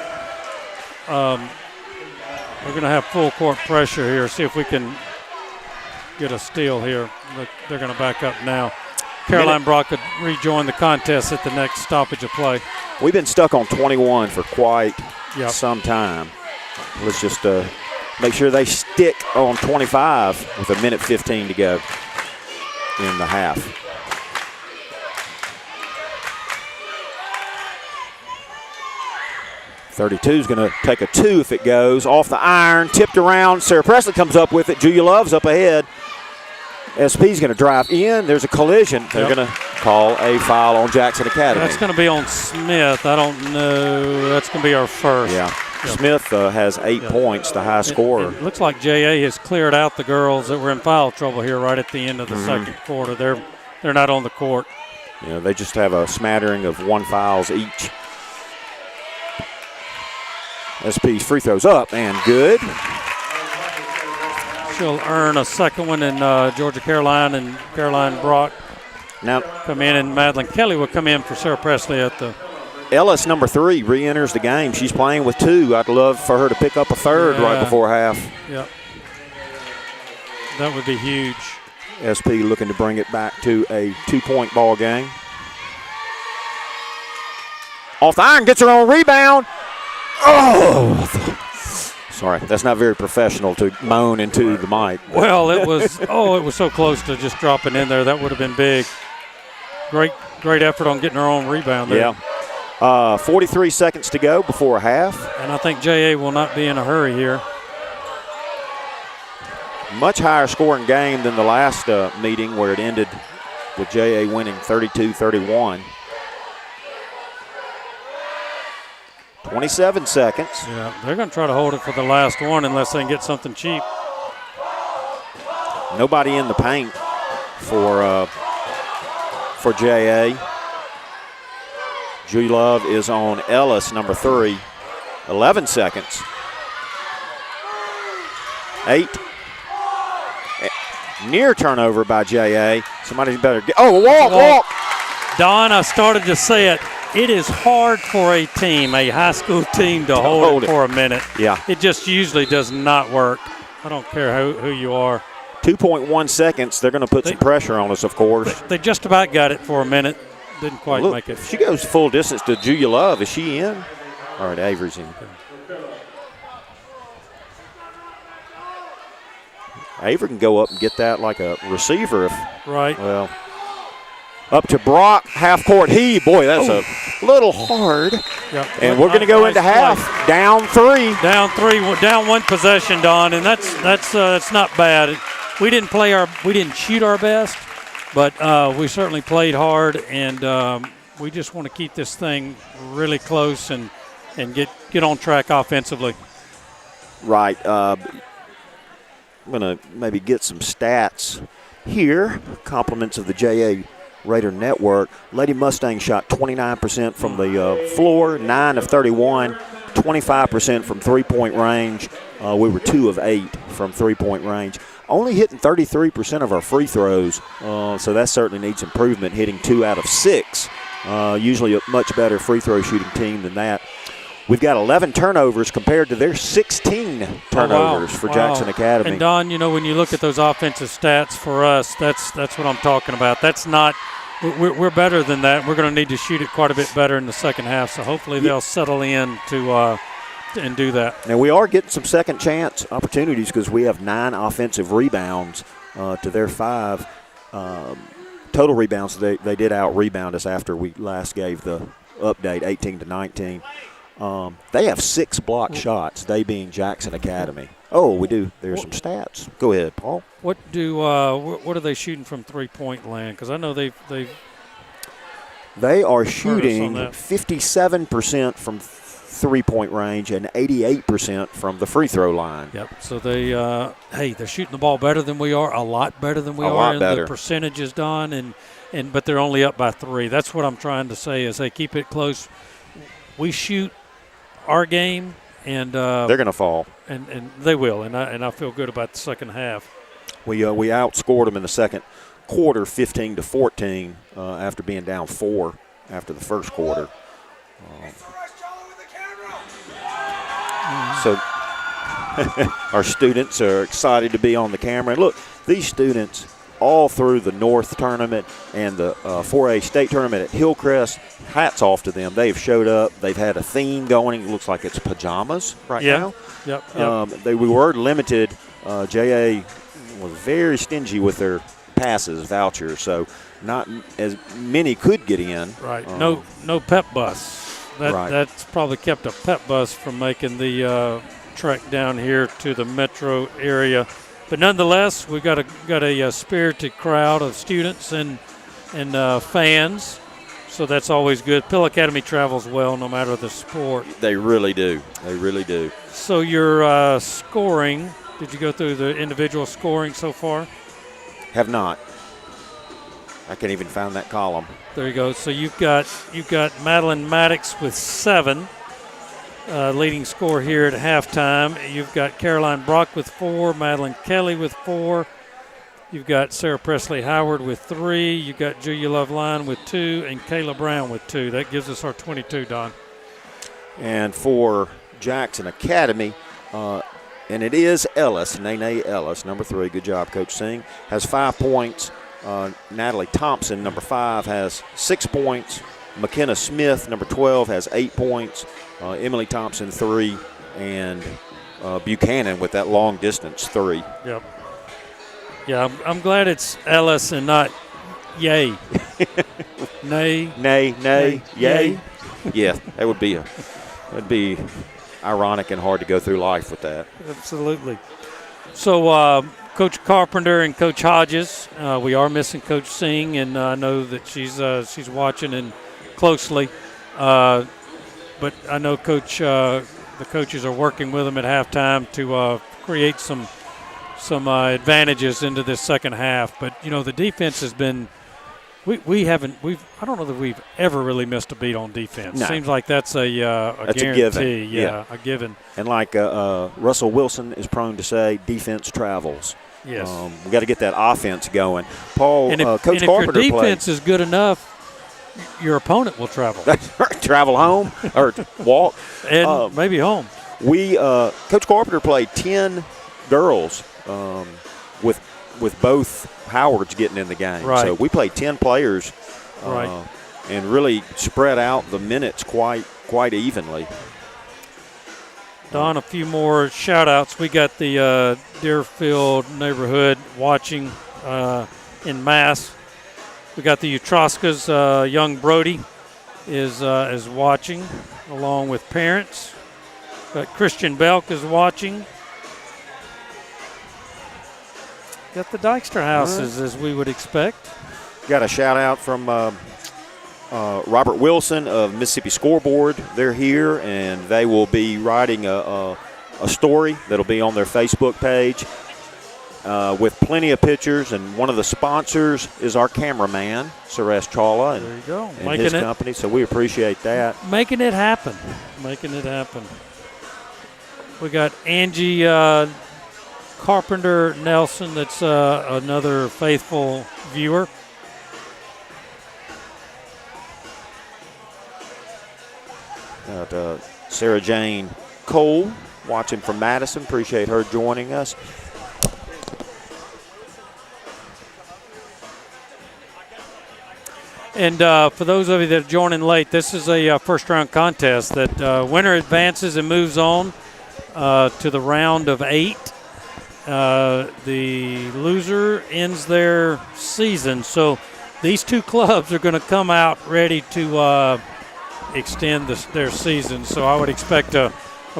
We're going to have full court pressure here. See if we can get a steal here. They're going to back up now. Caroline Brock could rejoin the contest at the next stoppage of play. We've been stuck on 21 for quite some time. Let's just make sure they stick on 25 with 1:15 to go in the half. .32 is going to take a 2 if it goes. Off the iron, tipped around. Sarah Presley comes up with it. Julia Love's up ahead. SP's going to drive in. There's a collision. They're going to call a foul on Jackson Academy. That's going to be on Smith. I don't know. That's going to be our first. Yeah. Smith has 8 points, the high scorer. It looks like J.A. has cleared out the girls that were in foul trouble here right at the end of the second quarter. They're not on the court. They just have a smattering of 1 fouls each. SP's free throws up and good. She'll earn a second one, and Georgia Caroline and Caroline Brock now come in, and Madeline Kelly will come in for Sarah Presley at the. Ellis, number 3, re-enters the game. She's playing with 2. I'd love for her to pick up a third right before half. Yep. That would be huge. SP looking to bring it back to a 2-point ball game. Off the iron, gets her own rebound. Oh, sorry. That's not very professional to moan into the mic. Well, it was so close to just dropping in there. That would have been big. Great effort on getting her own rebound there. Yeah. 43 seconds to go before half. And I think JA will not be in a hurry here. Much higher scoring game than the last meeting where it ended with JA winning 32-31. 27 seconds. Yeah, they're going to try to hold it for the last one unless they can get something cheap. Nobody in the paint for JA. Julie Love is on Ellis, number 3. 11 seconds. 8. Near turnover by JA. Somebody better get. Oh, walk. Don, I started to say it. It is hard for a team, a high school team, to hold it for a minute. Yeah. It just usually does not work. I don't care who you are. 2.1 seconds. They're going to put some pressure on us, of course. They just about got it for a minute. Didn't quite make it. If she goes full distance to Julia Love, is she in? All right, Avery's in. Avery can go up and get that like a receiver. Right. Well, up to Brock, half court heave. Boy, that's a little hard. Yep. And we're going to go into half. Down 3. Down 1 possession, Don, and that's not bad. We didn't shoot our best, but we certainly played hard, and we just want to keep this thing really close and get on track offensively. Right. I'm going to maybe get some stats here. Compliments of the JA Raider Network. Lady Mustang shot 29% from the floor, 9 of 31, 25% from three-point range. We were 2 of 8 from three-point range. Only hitting 33% of our free throws, so that certainly needs improvement, hitting 2 out of 6. Usually a much better free throw shooting team than that. We've got 11 turnovers compared to their 16 turnovers for Jackson Academy. And, Don, when you look at those offensive stats for us, that's what I'm talking about. That's not – we're better than that. We're going to need to shoot it quite a bit better in the second half, so hopefully they'll settle in to and do that. Now, we are getting some second chance opportunities because we have 9 offensive rebounds to their 5 total rebounds. They did out-rebound us after we last gave the update, 18-19. They have 6 block shots, they being Jackson Academy. Oh, we do. There's some stats. Go ahead, Paul. What are they shooting from three-point land? Because I know they are shooting 57% from three-point range and 88% from the free throw line. Yep. So they're shooting the ball better than we are, a lot better than we are. A lot better. The percentage is done, but they're only up by 3. That's what I'm trying to say is they keep it close. We shoot our game, and they're going to fall, and they will, and I feel good about the second half. We outscored them in the second quarter, 15-14, after being down 4 after the first quarter. So our students are excited to be on the camera. And look, these students all through the North tournament and the 4A state tournament at Hillcrest, hats off to them. They've showed up. They've had a theme going. It looks like it's pajamas now. Yep. We were limited. JA was very stingy with their passes, vouchers, so not as many could get in. Right. No pep bus. That's probably kept a pep bus from making the trek down here to the metro area. But nonetheless, we've got a spirited crowd of students and fans, so that's always good. Pill Academy travels well no matter the sport. They really do. They really do. So your scoring, did you go through the individual scoring so far? Have not. I can't even find that column. There you go. So you've got Madeline Maddox with 7. Leading score here at halftime. You've got Caroline Brock with 4, Madeline Kelly with 4. You've got Sarah Presley Howard with 3. You've got Julia Loveline with 2 and Kayla Brown with 2. That gives us our 22, Don. And for Jackson Academy, and it is Ellis, Nene Ellis, number 3. Good job, Coach Singh. Has 5 points. Natalie Thompson, number 5, has 6 points. McKenna Smith, number 12, has 8 points. Emily Thompson, 3, and Buchanan with that long distance 3. Yep. Yeah, I'm glad it's Ellis and not Yay. Nay. Yay. Yeah, that would be that'd be ironic and hard to go through life with that. Absolutely. So Coach Carpenter and Coach Hodges, we are missing Coach Singh, and I know that she's watching and closely. But I know the coaches are working with them at halftime to create some advantages into this second half. But the defense has been. I don't know that we've ever really missed a beat on defense. No. Seems like that's a guarantee. A given. Yeah, a given. And like Russell Wilson is prone to say, defense travels. Yes. We got to get that offense going. Paul, Coach Carpenter Carpenter if your defense is good enough, your opponent will travel. travel home or walk. And maybe home. Coach Carpenter played 10 girls with both Howards getting in the game. Right. So we played 10 players right. and really spread out the minutes quite evenly. Don, a few more shout-outs. We got the Deerfield neighborhood watching in mass. We got the Utroskas. Young Brody is watching along with parents. Got Christian Belk is watching. Got the Dykstra houses, as we would expect. Got a shout-out from Robert Wilson of Mississippi Scoreboard. They're here, and they will be writing a story that'll be on their Facebook page with plenty of pictures. And one of the sponsors is our cameraman, Suresh Chawla, there you go. and his company. So we appreciate that. Making it happen. We got Angie Carpenter Nelson, that's another faithful viewer. Got Sarah Jane Cole watching from Madison. Appreciate her joining us. And for those of you that are joining late, this is a first-round contest that winner advances and moves on to the round of 8. The loser ends their season. So these two clubs are going to come out ready to extend their season. So I would expect a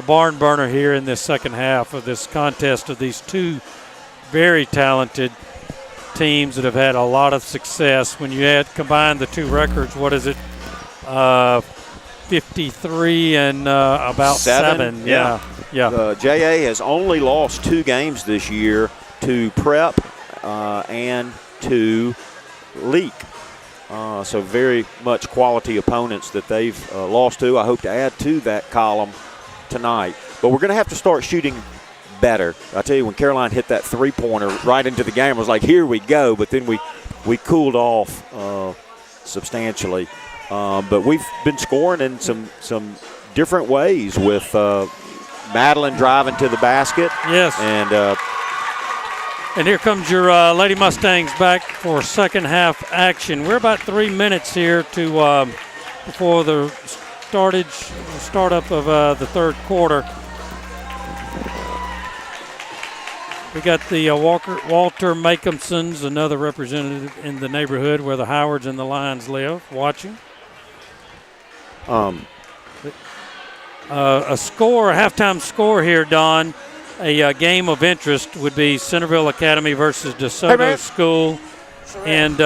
barn burner here in this second half of this contest of these two very talented teams that have had a lot of success. When you combine the two records, what is it? 53 and about 7. Yeah. JA has only lost 2 games this year to Prep and to Leak. So very much quality opponents that they've lost to. I hope to add to that column tonight. But we're going to have to start shooting better. I tell you, when Caroline hit that three-pointer right into the game, I was like, here we go. But then we cooled off substantially. But we've been scoring in some different ways with Madeline driving to the basket. Yes. And here comes your Lady Mustangs back for second half action. We're about 3 minutes here to before the startup of the third quarter. We got the Walter Makeumsons, another representative in the neighborhood where the Howards and the Lions live, watching. A halftime score here, Don. A game of interest would be Centerville Academy versus DeSoto School. And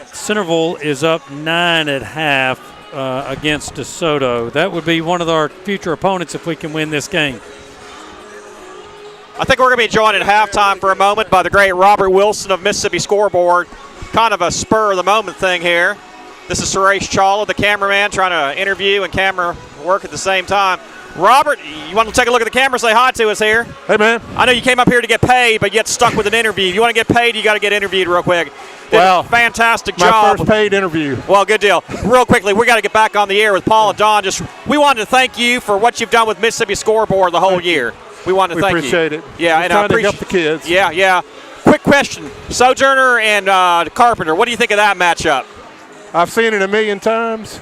Centerville is up 9 at half against DeSoto. That would be one of our future opponents if we can win this game. I think we're going to be joined at halftime for a moment by the great Robert Wilson of Mississippi Scoreboard. Kind of a spur-of-the-moment thing here. This is Suresh Chawla, the cameraman, trying to interview and camera work at the same time. Robert, you want to take a look at the camera, say hi to us here? Hey, man. I know you came up here to get paid, but yet stuck with an interview. If you want to get paid, you got to get interviewed real quick. Well, fantastic my job. first paid interview. Well, good deal. Real quickly, we got to get back on the air with Paul and Don. We wanted to thank you for what you've done with Mississippi Scoreboard the whole year. We want to thank you. We appreciate it. Yeah, and I appreciate to help the kids. Yeah. Quick question: Sojourner and Carpenter. What do you think of that matchup? I've seen it a million times.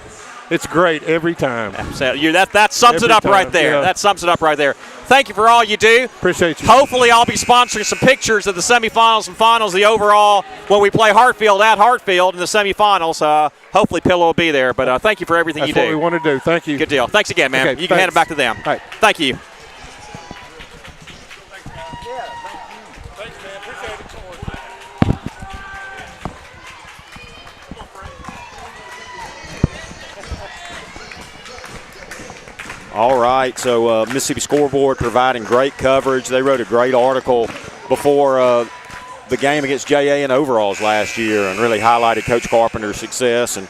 It's great every time. That sums it up right there. Yeah. That sums it up right there. Thank you for all you do. Appreciate you. Hopefully I'll be sponsoring some pictures of the semifinals and finals, the overall, when we play Hartfield at Hartfield in the semifinals. Hopefully Pillow will be there. But thank you for everything you do. That's what we want to do. Thank you. Good deal. Thanks again, man. Okay, you can hand it back to them. All right. Thank you. All right, so Mississippi Scoreboard providing great coverage. They wrote a great article before the game against JA in overalls last year and really highlighted Coach Carpenter's success. And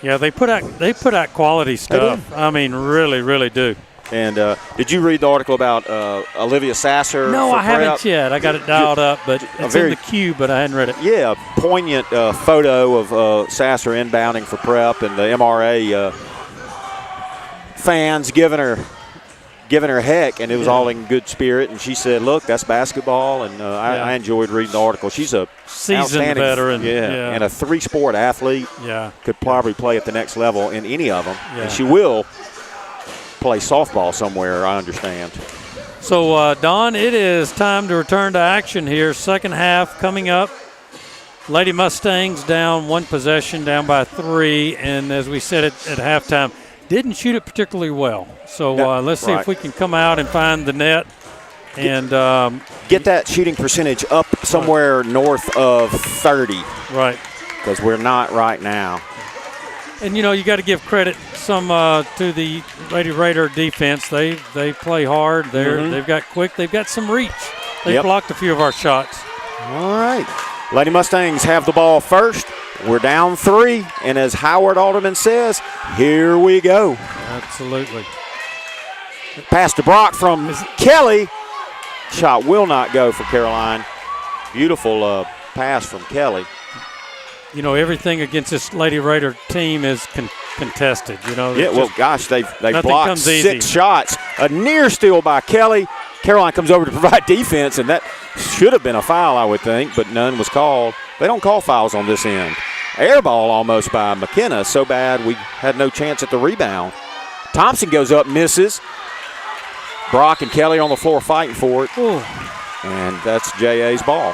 yeah, they put out quality stuff. I mean, really, really do. And did you read the article about Olivia Sasser? No, I haven't prep? yet. I got it dialed up, but it's in the queue, but I hadn't read it. Yeah, a poignant photo of Sasser inbounding for prep and the MRA fans giving her heck, and it was all in good spirit. And she said, "Look, that's basketball," and I enjoyed reading the article. She's a seasoned veteran, and a 3-sport athlete. Yeah, could probably play at the next level in any of them, and she will play softball somewhere, I understand. So, Don, it is time to return to action here. Second half coming up. Lady Mustangs down 1 possession, down by 3, and as we said at halftime, didn't shoot it particularly well. So let's see if we can come out and find the net and get that shooting percentage up somewhere north of 30. Right. Because we're not right now. And, you got to give credit to the Lady Raider defense. They play hard. They've got quick. They've got some reach. They blocked a few of our shots. All right. Lady Mustangs have the ball first. We're down 3, and as Howard Alderman says, here we go. Absolutely. Pass to Brock from Kelly. Shot will not go for Caroline. Beautiful pass from Kelly. Everything against this Lady Raider team is contested. They've blocked 6 shots. A near steal by Kelly. Caroline comes over to provide defense, and that should have been a foul, I would think, but none was called. They don't call fouls on this end. Air ball almost by McKenna. So bad we had no chance at the rebound. Thompson goes up, misses. Brock and Kelly on the floor fighting for it. Ooh. And that's JA's ball.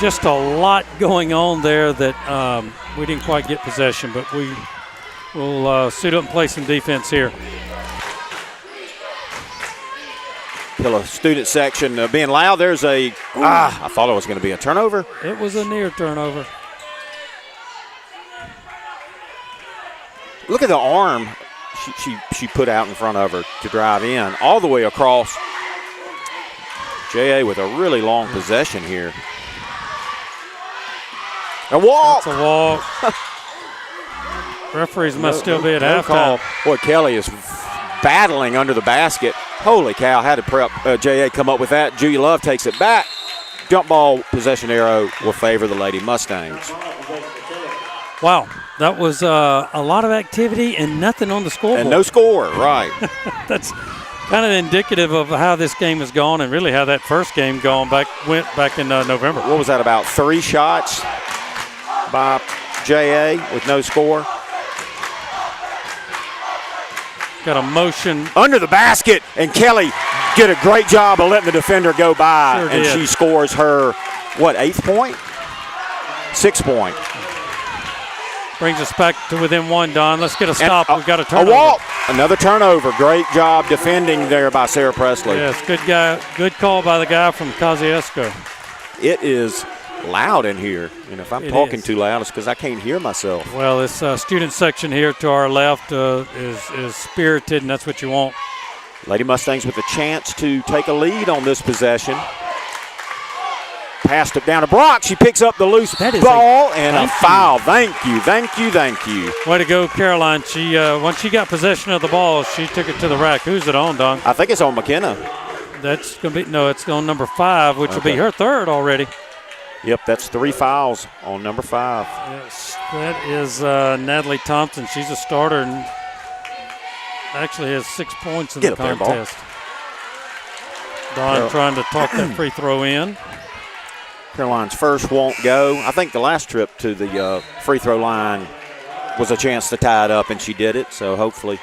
Just a lot going on there that we didn't quite get possession, but we'll suit up and play some defense here. Till a student section being loud. There's I thought it was going to be a turnover. It was a near turnover. Look at the arm she put out in front of her to drive in all the way across. JA with a really long possession here. A walk. That's a walk. Referees must still be at halftime. Boy, Kelly is battling under the basket. Holy cow, how did JA come up with that? Julia Love takes it back. Jump ball possession arrow will favor the Lady Mustangs. Wow, that was a lot of activity and nothing on the scoreboard. And no score, right. That's kind of indicative of how this game has gone and really how that first game went back in November. What was that, about 3 shots by JA with no score? Got a motion. Under the basket, and Kelly did a great job of letting the defender go by, Sure and did. she scores her, 8th point? 6th point. Brings us back to within 1, Don. Let's get a stop. We've got a turnover. A walk. Another turnover. Great job defending there by Sarah Presley. Yes, good call by the guy from Kosciuszko. It is loud in here, and if I'm talking too loud, it's because I can't hear myself. Well, this student section here to our left is spirited, and that's what you want. Lady Mustangs with a chance to take a lead on this possession. Passed it down to Brock. She picks up the loose ball and a foul. Thank you. Way to go, Caroline. She once she got possession of the ball, she took it to the rack. Who's it on, Don? I think it's on McKenna. That's going to be it's on number 5, which will be her 3rd already. Yep, that's 3 fouls on number 5. Yes, that is Natalie Thompson. She's a starter and actually has 6 points in the contest. Don trying to talk that free throw in. Caroline's first won't go. I think the last trip to the free throw line was a chance to tie it up, and she did it. So hopefully,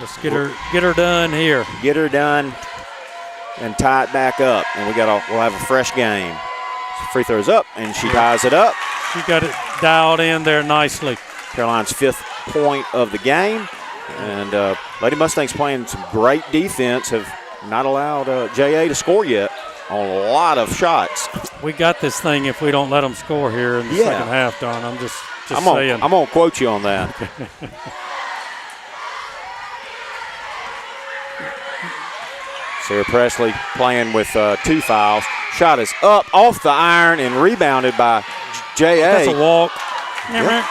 let's get her done here. Get her done, and tie it back up, and we'll have a fresh game. So free throws up, and she ties it up. She got it dialed in there nicely. Caroline's 5th point of the game, and Lady Mustangs playing some great defense. Have not allowed JA to score yet on a lot of shots. We got this thing if we don't let them score here in the second half, Don. I'm just saying. I'm going to quote you on that. Sarah Presley playing with 2 fouls. Shot is up off the iron and rebounded by JA. That's a walk. Yeah.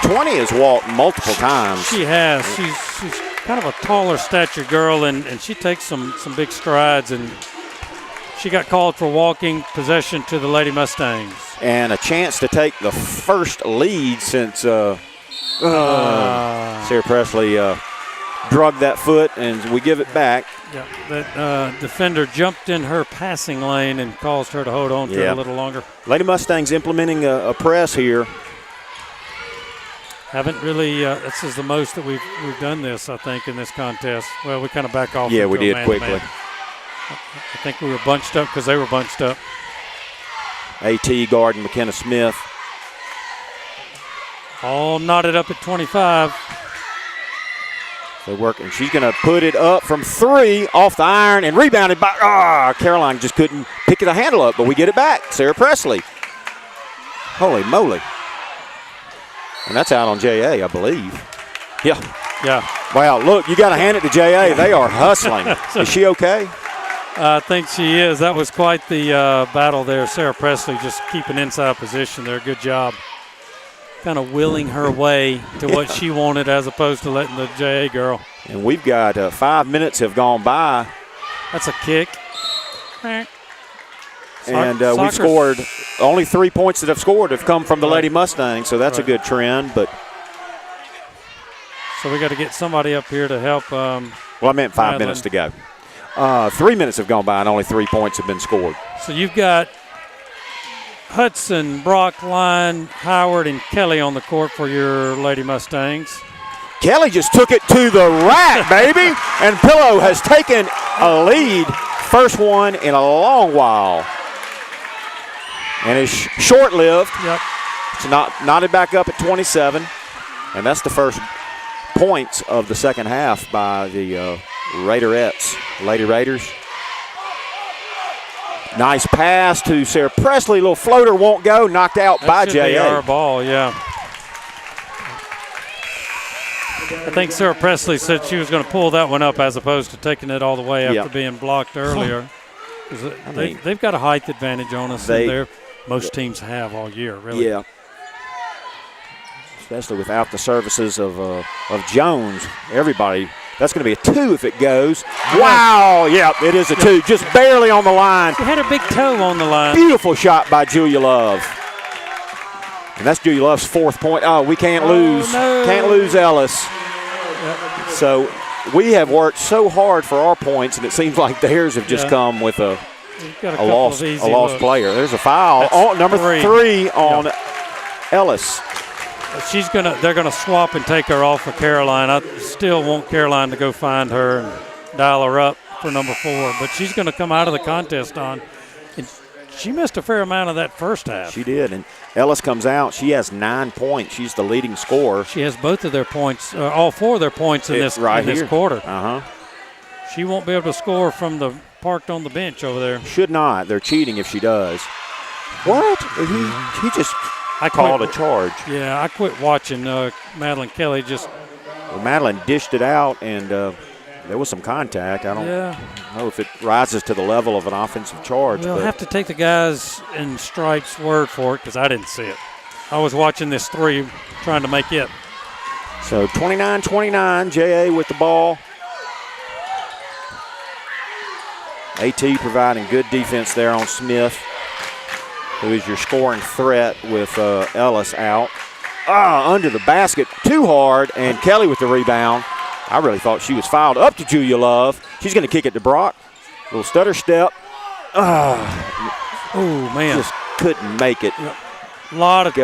20 has walked multiple times. She has. She's kind of a taller stature girl, and she takes some big strides, and she got called for walking possession to the Lady Mustangs. And a chance to take the first lead since Sarah Presley drugged that foot, and we give it back. Yeah, that defender jumped in her passing lane and caused her to hold on to it a little longer. Lady Mustangs implementing a press here. Haven't really. This is the most that we've done this, I think, in this contest. Well, we kind of back off. Yeah, we did quickly. I think we were bunched up because they were bunched up. AT guarding McKenna Smith. All knotted up at 25. They work, and she's going to put it up from 3 off the iron and rebounded by Caroline. Just couldn't pick the handle up, but we get it back. Sarah Presley. Holy moly. And that's out on JA, I believe. Yeah. Wow, look, you got to hand it to JA. They are hustling. Is she okay? I think she is. That was quite the battle there. Sarah Presley just keeping inside position there. Good job. Kind of willing her way to what she wanted as opposed to letting the JA girl. And we've got 5 minutes have gone by. That's a kick. And we've scored. Only 3 points that have scored have come from the Lady Mustangs, so that's a good trend. But so we got to get somebody up here to help. Well, I meant 5 minutes to go. 3 minutes have gone by, and only 3 points have been scored. So you've got Hudson, Brock, Line, Howard, and Kelly on the court for your Lady Mustangs. Kelly just took it to the rack, baby, and Pillow has taken a lead. First one in a long while. And it's short-lived. Yep. It's knotted back up at 27. And that's the first points of the second half by the Raiderettes, Lady Raiders. Nice pass to Sarah Presley. Little floater won't go. Knocked out by JA. Be our ball, yeah. I think Sarah Presley said she was going to pull that one up as opposed to taking it all the way after being blocked earlier. They've got a height advantage on us. Most teams have all year, really. Yeah. Especially without the services of Jones. Everybody, that's going to be a 2 if it goes. Wow, yeah, it is a 2. Just barely on the line. She had her big toe on the line. Beautiful shot by Julia Love. And that's Julia Love's 4th point. Oh, we can't lose. No. Can't lose Ellis. So we have worked so hard for our points, and it seems like theirs have just come with a lost player. There's a foul. Number 3 on Ellis. They're gonna swap and take her off of Caroline. I still want Caroline to go find her and dial her up for number 4, but she's gonna come out of the contest on. And she missed a fair amount of that first half. She did, and Ellis comes out. She has 9 points. She's the leading scorer. She has both of their points, all 4 of their points in this quarter. She won't be able to score from the parked on the bench over there. Should not. They're cheating if she does. What? He just called a charge. Yeah, I quit watching Madeline Kelly just. Well, Madeline dished it out, and there was some contact. I don't know if it rises to the level of an offensive charge. We'll have to take the guys in stripes' word for it because I didn't see it. I was watching this 3, trying to make it. So 29-29, JA with the ball. AT providing good defense there on Smith, who is your scoring threat with Ellis out. Under the basket, too hard, and Kelly with the rebound. I really thought she was fouled. Up to Julia Love. She's going to kick it to Brock. Little stutter step. Oh, man. Just couldn't make it. Lot of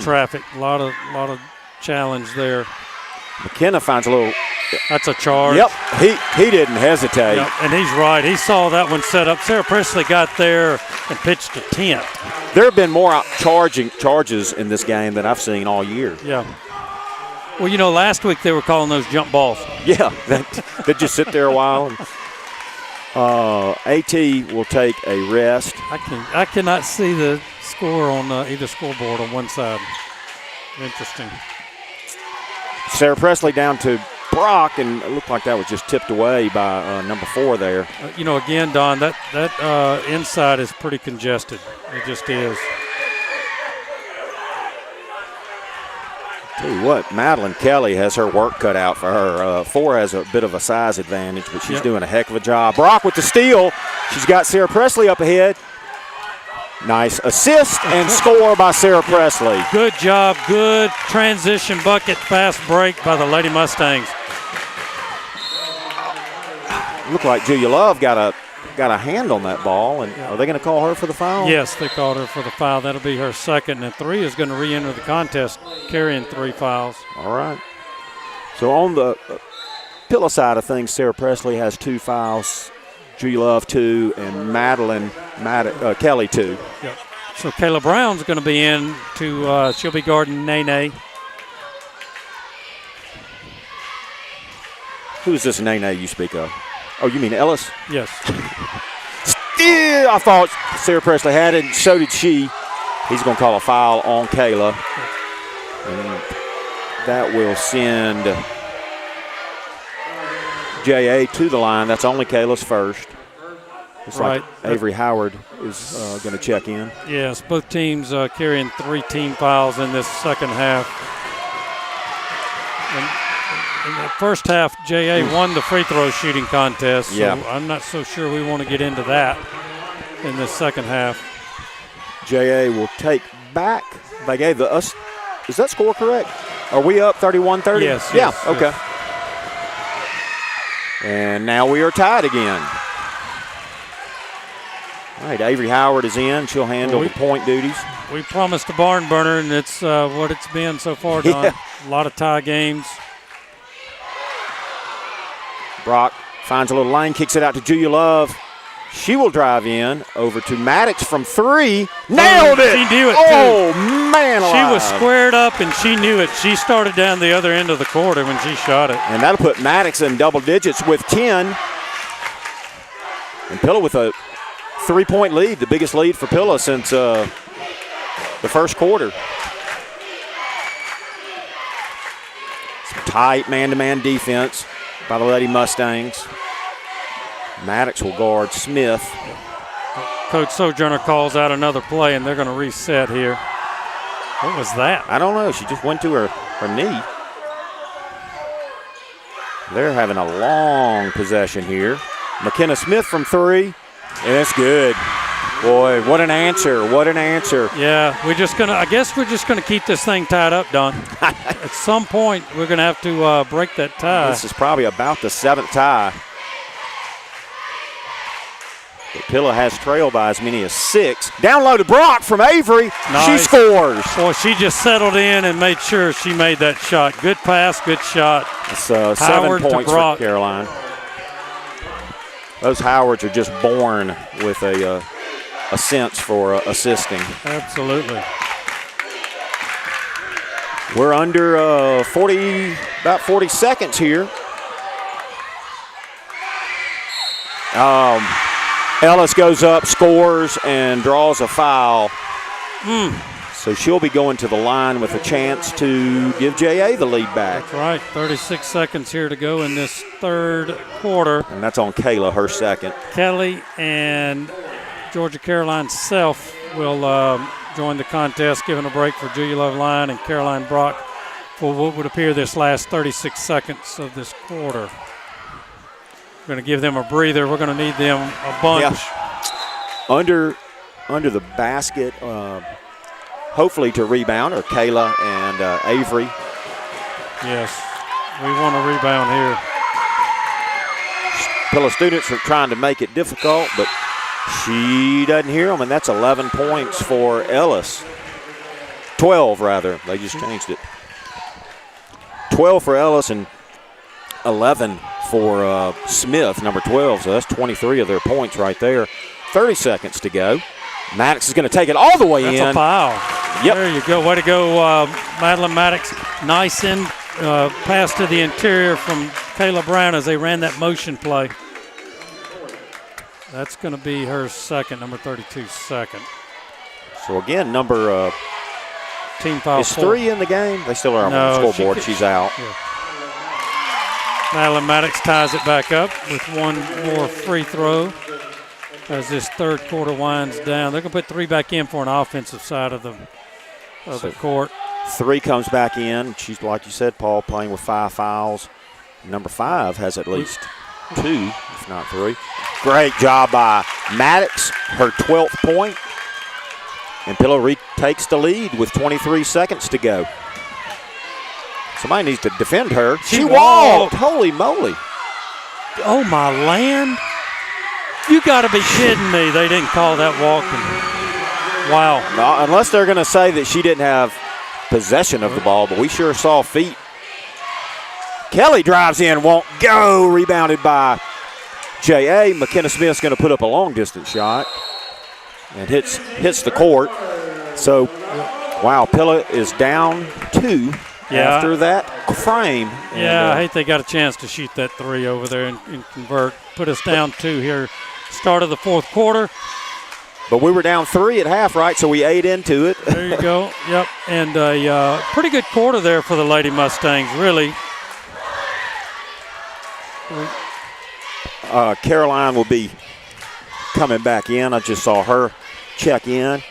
traffic. A lot of challenge there. McKenna finds a little. That's a charge. Yep, he didn't hesitate. Yep, and he's right. He saw that one set up. Sarah Presley got there and pitched a 10th. There have been more charges in this game than I've seen all year. Yeah. Well, last week they were calling those jump balls. Yeah, they just sit there a while. AT will take a rest. I cannot see the score on either scoreboard on one side. Interesting. Sarah Presley down to Brock, and it looked like that was just tipped away by number 4 there. Again, Don, that inside is pretty congested. It just is. Tell you what, Madeline Kelly has her work cut out for her. 4 has a bit of a size advantage, but she's doing a heck of a job. Brock with the steal. She's got Sarah Presley up ahead. Nice assist and score by Sarah Presley. Good job. Good transition bucket, fast break by the Lady Mustangs. Looked like Julia Love got a hand on that ball, and are they going to call her for the foul? Yes, they called her for the foul. That'll be her second, and 3 is going to re-enter the contest, carrying 3 fouls. All right. So on the Pillow side of things, Sarah Presley has 2 fouls, Julia Love 2, and Kelly 2. Yep. So Kayla Brown's going to be in to she'll be guarding Nene. Who is this Nene you speak of? Oh, you mean Ellis? Yes. Still, I thought Sarah Presley had it, and so did she. He's going to call a foul on Kayla. And that will send J.A. to the line. That's only Kayla's first. It's right. Like Avery Howard is going to check in. Yes, both teams carrying 3 team fouls in this second half. In the first half, J.A. won the free throw shooting contest, so I'm not so sure we want to get into that in this second half. J.A. will take back. They gave us. Is that score correct? Are we up 31-30? Yes. Yeah, okay. Yes. And now we are tied again. All right, Avery Howard is in. She'll handle the point duties. We promised a barn burner, and it's what it's been so far, Don. Yeah. A lot of tie games. Brock finds a little lane, kicks it out to Julia Love. She will drive in over to Maddox from 3. Nailed it! She knew it, too. Man alive. She was squared up, and she knew it. She started down the other end of the court when she shot it. And that'll put Maddox in double digits with 10. And Pillow with a 3-point lead, the biggest lead for Pillow since the first quarter. Some tight man-to-man defense by the Lady Mustangs. Maddox will guard Smith. Coach Sojourner calls out another play, and they're going to reset here. What was that? I don't know. She just went to her knee. They're having a long possession here. McKenna Smith from 3, and it's good. Boy, what an answer. What an answer. Yeah, I guess we're just going to keep this thing tied up, Don. At some point, we're going to have to break that tie. This is probably about the 7th tie. But Pillow has trailed by as many as 6. Down low to Brock from Avery. Nice. She scores. Boy, she just settled in and made sure she made that shot. Good pass, good shot. It's 7 points for Caroline. Those Howards are just born with a sense for assisting. Absolutely. We're under about 40 seconds here. Ellis goes up, scores, and draws a foul. So she'll be going to the line with a chance to give J.A. the lead back. That's right. 36 seconds here to go in this third quarter. And that's on Kayla, her second. Kelly and Georgia Caroline Self will join the contest, giving a break for Julia Love Line and Caroline Brock for what would appear this last 36 seconds of this quarter. We're going to give them a breather. We're going to need them a bunch. Yeah. Under the basket, hopefully to rebound, are Kayla and Avery. Yes, we want to rebound here. Pillow students are trying to make it difficult, but she doesn't hear them, and that's 11 points for Ellis. 12, rather. They just changed it. 12 for Ellis and 11 for Smith, number 12. So that's 23 of their points right there. 30 seconds to go. Maddox is going to take it all the way in. That's a foul. Yep. There you go. Way to go, Madeline Maddox. Nice in pass to the interior from Kayla Brown as they ran that motion play. That's going to be her second, number 32 second. So again, number team foul is 3 in the game. They still are on the scoreboard. She's out. Yeah. Madeline Maddox ties it back up with one more free throw as this third quarter winds down. They're going to put 3 back in for an offensive side of the court. 3 comes back in. She's, like you said, Paul, playing with 5 fouls. Number 5 has at least 2, if not 3. Great job by Maddox, her 12th point. And Pillow retakes the lead with 23 seconds to go. Somebody needs to defend her. She walked. Holy moly. Oh, my land. You got to be kidding me. They didn't call that walking. Wow. No, unless they're going to say that she didn't have possession of the ball, but we sure saw feet. Kelly drives in, won't go. Rebounded by J.A. McKenna Smith's going to put up a long-distance shot and hits the court. So, wow, Pilla is down 2 after that frame. Yeah, I hate they got a chance to shoot that 3 over there and convert. Put us down 2 here, start of the fourth quarter. But we were down 3 at half, right? So we ate into it. There you go. Yep, and a pretty good quarter there for the Lady Mustangs, really. Caroline will be coming back in. I just saw her check in.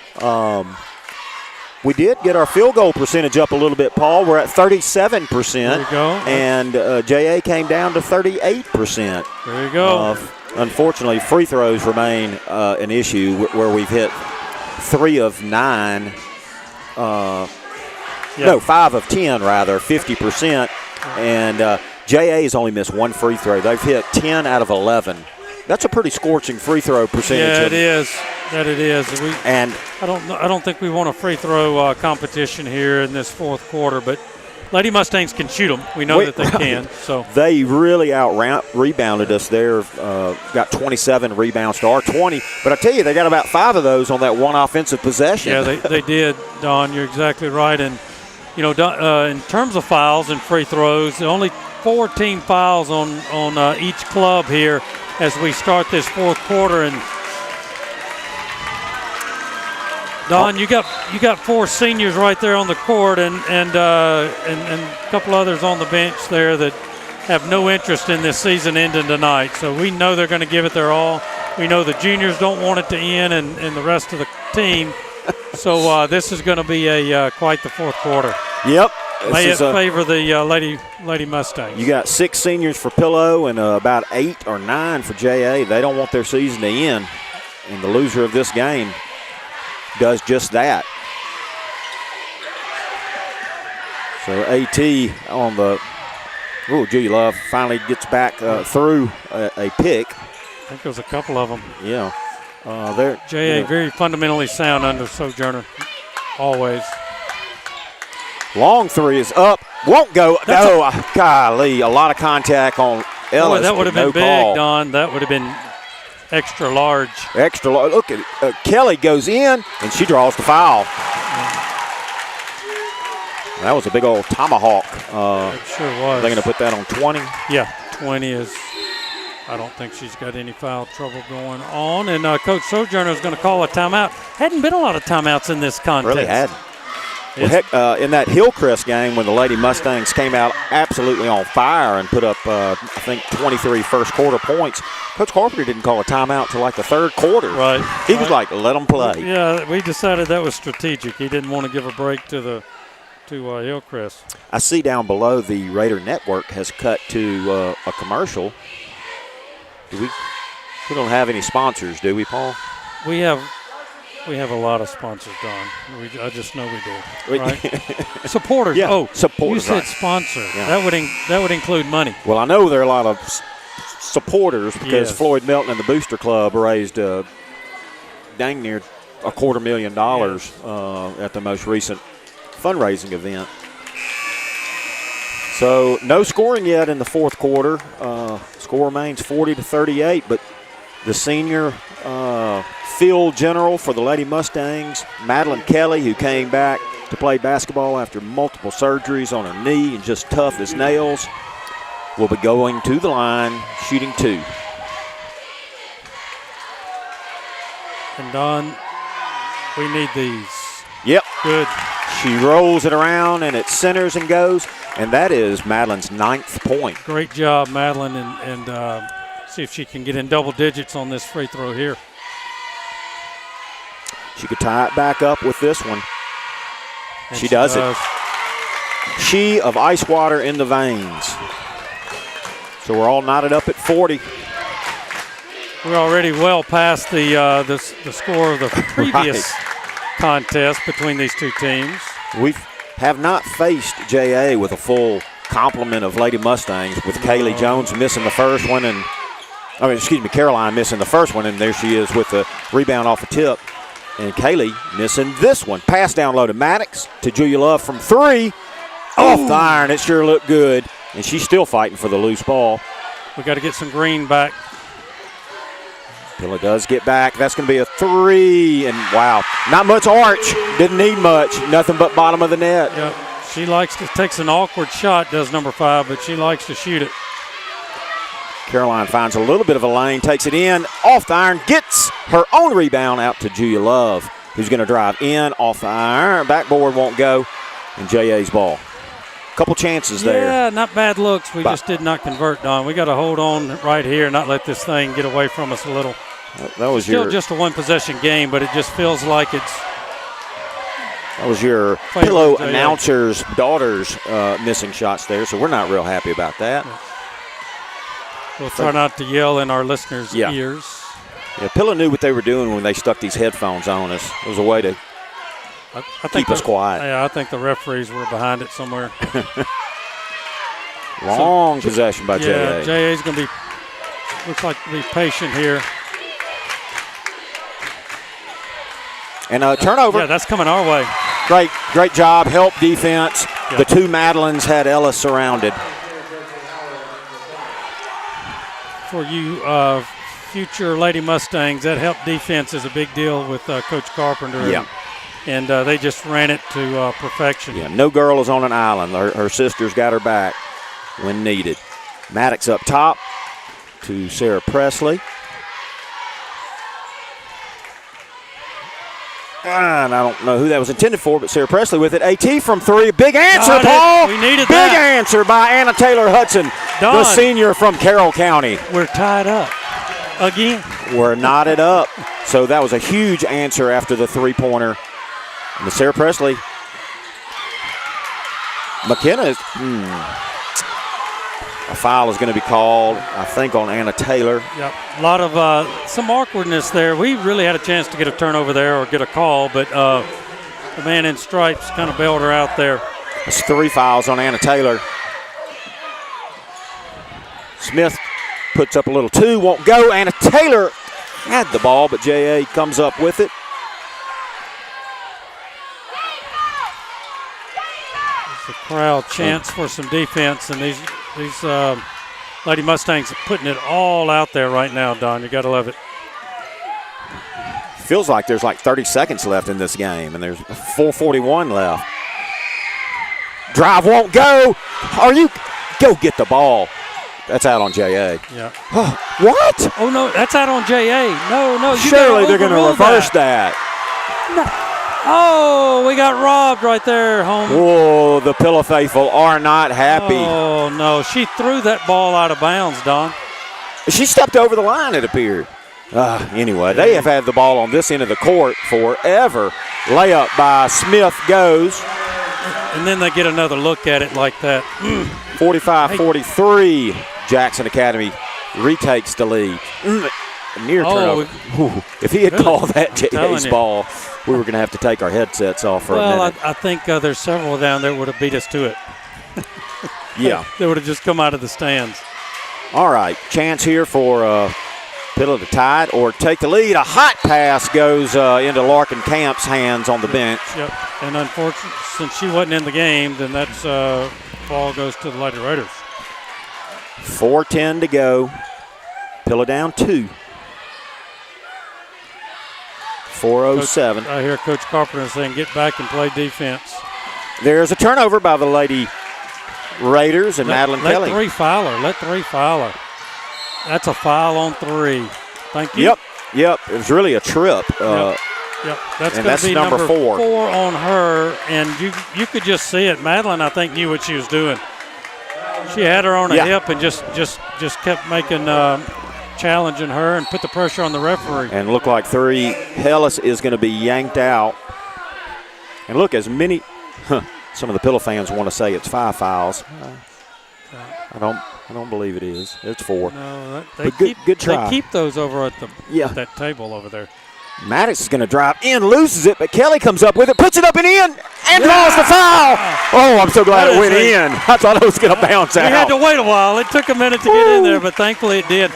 We did get our field goal percentage up a little bit, Paul. We're at 37%. There you go. And J.A. came down to 38%. There you go. Unfortunately, free throws remain an issue where we've hit 3 of 9. No, 5 of 10, rather, 50%. And J.A. has only missed 1 free throw. They've hit 10 out of 11. That's a pretty scorching free throw percentage. Yeah, it is. That it is. And I don't think we want a free throw competition here in this fourth quarter, but Lady Mustangs can shoot them. We know that they can. So they really rebounded us there. Got 27 rebounds to our 20. But I tell you, they got about 5 of those on that one offensive possession. Yeah, they did, Don. You're exactly right. And you know, in terms of fouls and free throws, only 4 team fouls on each club here as we start this fourth quarter. And Don, you got 4 seniors right there on the court, and a couple others on the bench there that have no interest in this season ending tonight. So we know they're going to give it their all. We know the juniors don't want it to end, and the rest of the team. So this is going to be quite the fourth quarter. Yep. May it favor the Lady Mustangs. You got 6 seniors for Pillow and about 8 or 9 for J.A. They don't want their season to end, and the loser of this game does just that. So AT on the Julie Love finally gets back through a pick. I think there was a couple of them. Yeah. J.A. very fundamentally sound under Sojourner, always. Long 3 is up. Won't go. Golly, a lot of contact on Ellis. Boy, that would have been big, Don. That would have been extra large. Extra large. Look at Kelly goes in, and she draws the foul. That was a big old tomahawk. It sure was. They're going to put that on 20? Yeah, 20 is. I don't think she's got any foul trouble going on. And Coach Sojourner is going to call a timeout. Hadn't been a lot of timeouts in this contest. Really hadn't. Well, heck, in that Hillcrest game when the Lady Mustangs came out absolutely on fire and put up, I think, 23 first-quarter points, Coach Carpenter didn't call a timeout till like the third quarter. Right. He was like, let them play. Yeah, we decided that was strategic. He didn't want to give a break to Hillcrest. I see down below the Raider Network has cut to a commercial. We don't have any sponsors, do we, Paul? We have a lot of sponsors, Don. I just know we do. Right? Supporters. Yeah, oh, supporters. You said right. sponsor. Yeah. That would include money. Well, I know there are a lot of supporters because yes. Floyd Milton and the Booster Club raised dang near $250,000 at the most recent fundraising event. So no scoring yet in the fourth quarter. Score remains 40-38, but the senior field general for the Lady Mustangs, Madeline Kelly, who came back to play basketball after multiple surgeries on her knee and just tough as nails, will be going to the line, shooting 2. And Don, we need these. Yep. Good. She rolls it around and it centers and goes, and that is Madeline's 9th point. Great job, Madeline, and see if she can get in double digits on this free throw here. She could tie it back up with this one. And she does it. She of ice water in the veins. So we're all knotted up at 40. We're already well past the score of the previous contest between these two teams. We have not faced JA with a full complement of Lady Mustangs, with Kaylee Jones missing the first one, and Caroline missing the first one, and there she is with the rebound off the tip. And Kaylee missing this one. Pass down low to Maddox, to Julia Love from 3. Off the iron, it sure looked good. And she's still fighting for the loose ball. We got to get some green back. Pilla does get back. That's going to be a 3. And wow, not much arch. Didn't need much. Nothing but bottom of the net. Yep. She takes an awkward shot, does number 5, but she likes to shoot it. Caroline finds a little bit of a lane, takes it in, off the iron, gets her own rebound out to Julia Love, who's going to drive in, off the iron. Backboard won't go, and JA's ball. Couple chances there. Yeah, not bad looks. We just did not convert, Don. We got to hold on right here, not let this thing get away from us a little. That was still just a one-possession game, but it just feels like it's. That was your pillow announcer's daughter's missing shots there, so we're not real happy about that. Yeah. We'll try not to yell in our listeners' ears. Yeah, Pillow knew what they were doing when they stuck these headphones on us. It was a way to keep us quiet. Yeah, I think the referees were behind it somewhere. Long possession by JA. JA. JA's going to be, looks like to be patient here. And a turnover. Yeah, that's coming our way. Great job. Help defense. Yeah. The two Madelines had Ellis surrounded. For you future Lady Mustangs, that help defense is a big deal with Coach Carpenter. Yeah. And they just ran it to perfection. Yeah, no girl is on an island. Her sisters got her back when needed. Maddox up top to Sarah Presley. And I don't know who that was intended for, but Sarah Presley with it. AT from 3. Big answer, Paul. We needed Big answer by Anna Taylor Hudson, the senior from Carroll County. We're tied up again. We're knotted up. So that was a huge answer after the three-pointer. And the Sarah Presley. McKenna is, a foul is going to be called, I think, on Anna Taylor. Yep, a lot of some awkwardness there. We really had a chance to get a turnover there or get a call, but the man in stripes kind of bailed her out there. That's 3 fouls on Anna Taylor. Smith puts up a little 2, won't go. Anna Taylor had the ball, but JA comes up with it. The crowd chants for some defense, and these Lady Mustangs are putting it all out there right now, Don. You got to love it. Feels like there's like 30 seconds left in this game, and there's 4:41 left. Drive won't go. Go get the ball. That's out on JA. Yeah. What? Oh, no, that's out on JA. No. Surely they're going to reverse that. No. Oh, we got robbed right there, home. Whoa, the Pillow faithful are not happy. Oh, no. She threw that ball out of bounds, Don. She stepped over the line, it appeared. Anyway, they have had the ball on this end of the court forever. Layup by Smith goes. And then they get another look at it like that. 45-43, Jackson Academy retakes the lead. Near turnover. If he had called that JA's ball, we were going to have to take our headsets off for a minute. Well, I think there's several down there would have beat us to it. Yeah. They would have just come out of the stands. All right, chance here for Pillow to tie it or take the lead. A hot pass goes into Larkin Camp's hands on the bench. Yep. And unfortunately, since she wasn't in the game, then that's ball goes to the Lady Raiders. 4:10 to go. Pillow down 2. 4:07. I hear Coach Carpenter saying get back and play defense. There's a turnover by the Lady Raiders and Madeline Kelly. Let 3 foul her. Let 3 foul her. That's a foul on 3. Thank you. Yep. It was really a trip. Yep. That's going to be number 4. 4 on her, and you could just see it. Madeline, I think, knew what she was doing. She had her on a hip and just kept making challenging her and put the pressure on the referee. And looked like 3. Hellas is going to be yanked out. And look, as many some of the Pillow fans want to say it's 5 fouls. I don't believe it is. It's 4. No, good try. They keep those over at that table over there. Maddox is going to drive in, loses it, but Kelly comes up with it, puts it up and in, and draws the foul. Oh, I'm so glad it went in. I thought it was going to bounce out. We had to wait a while. It took a minute to get in there, but thankfully it did.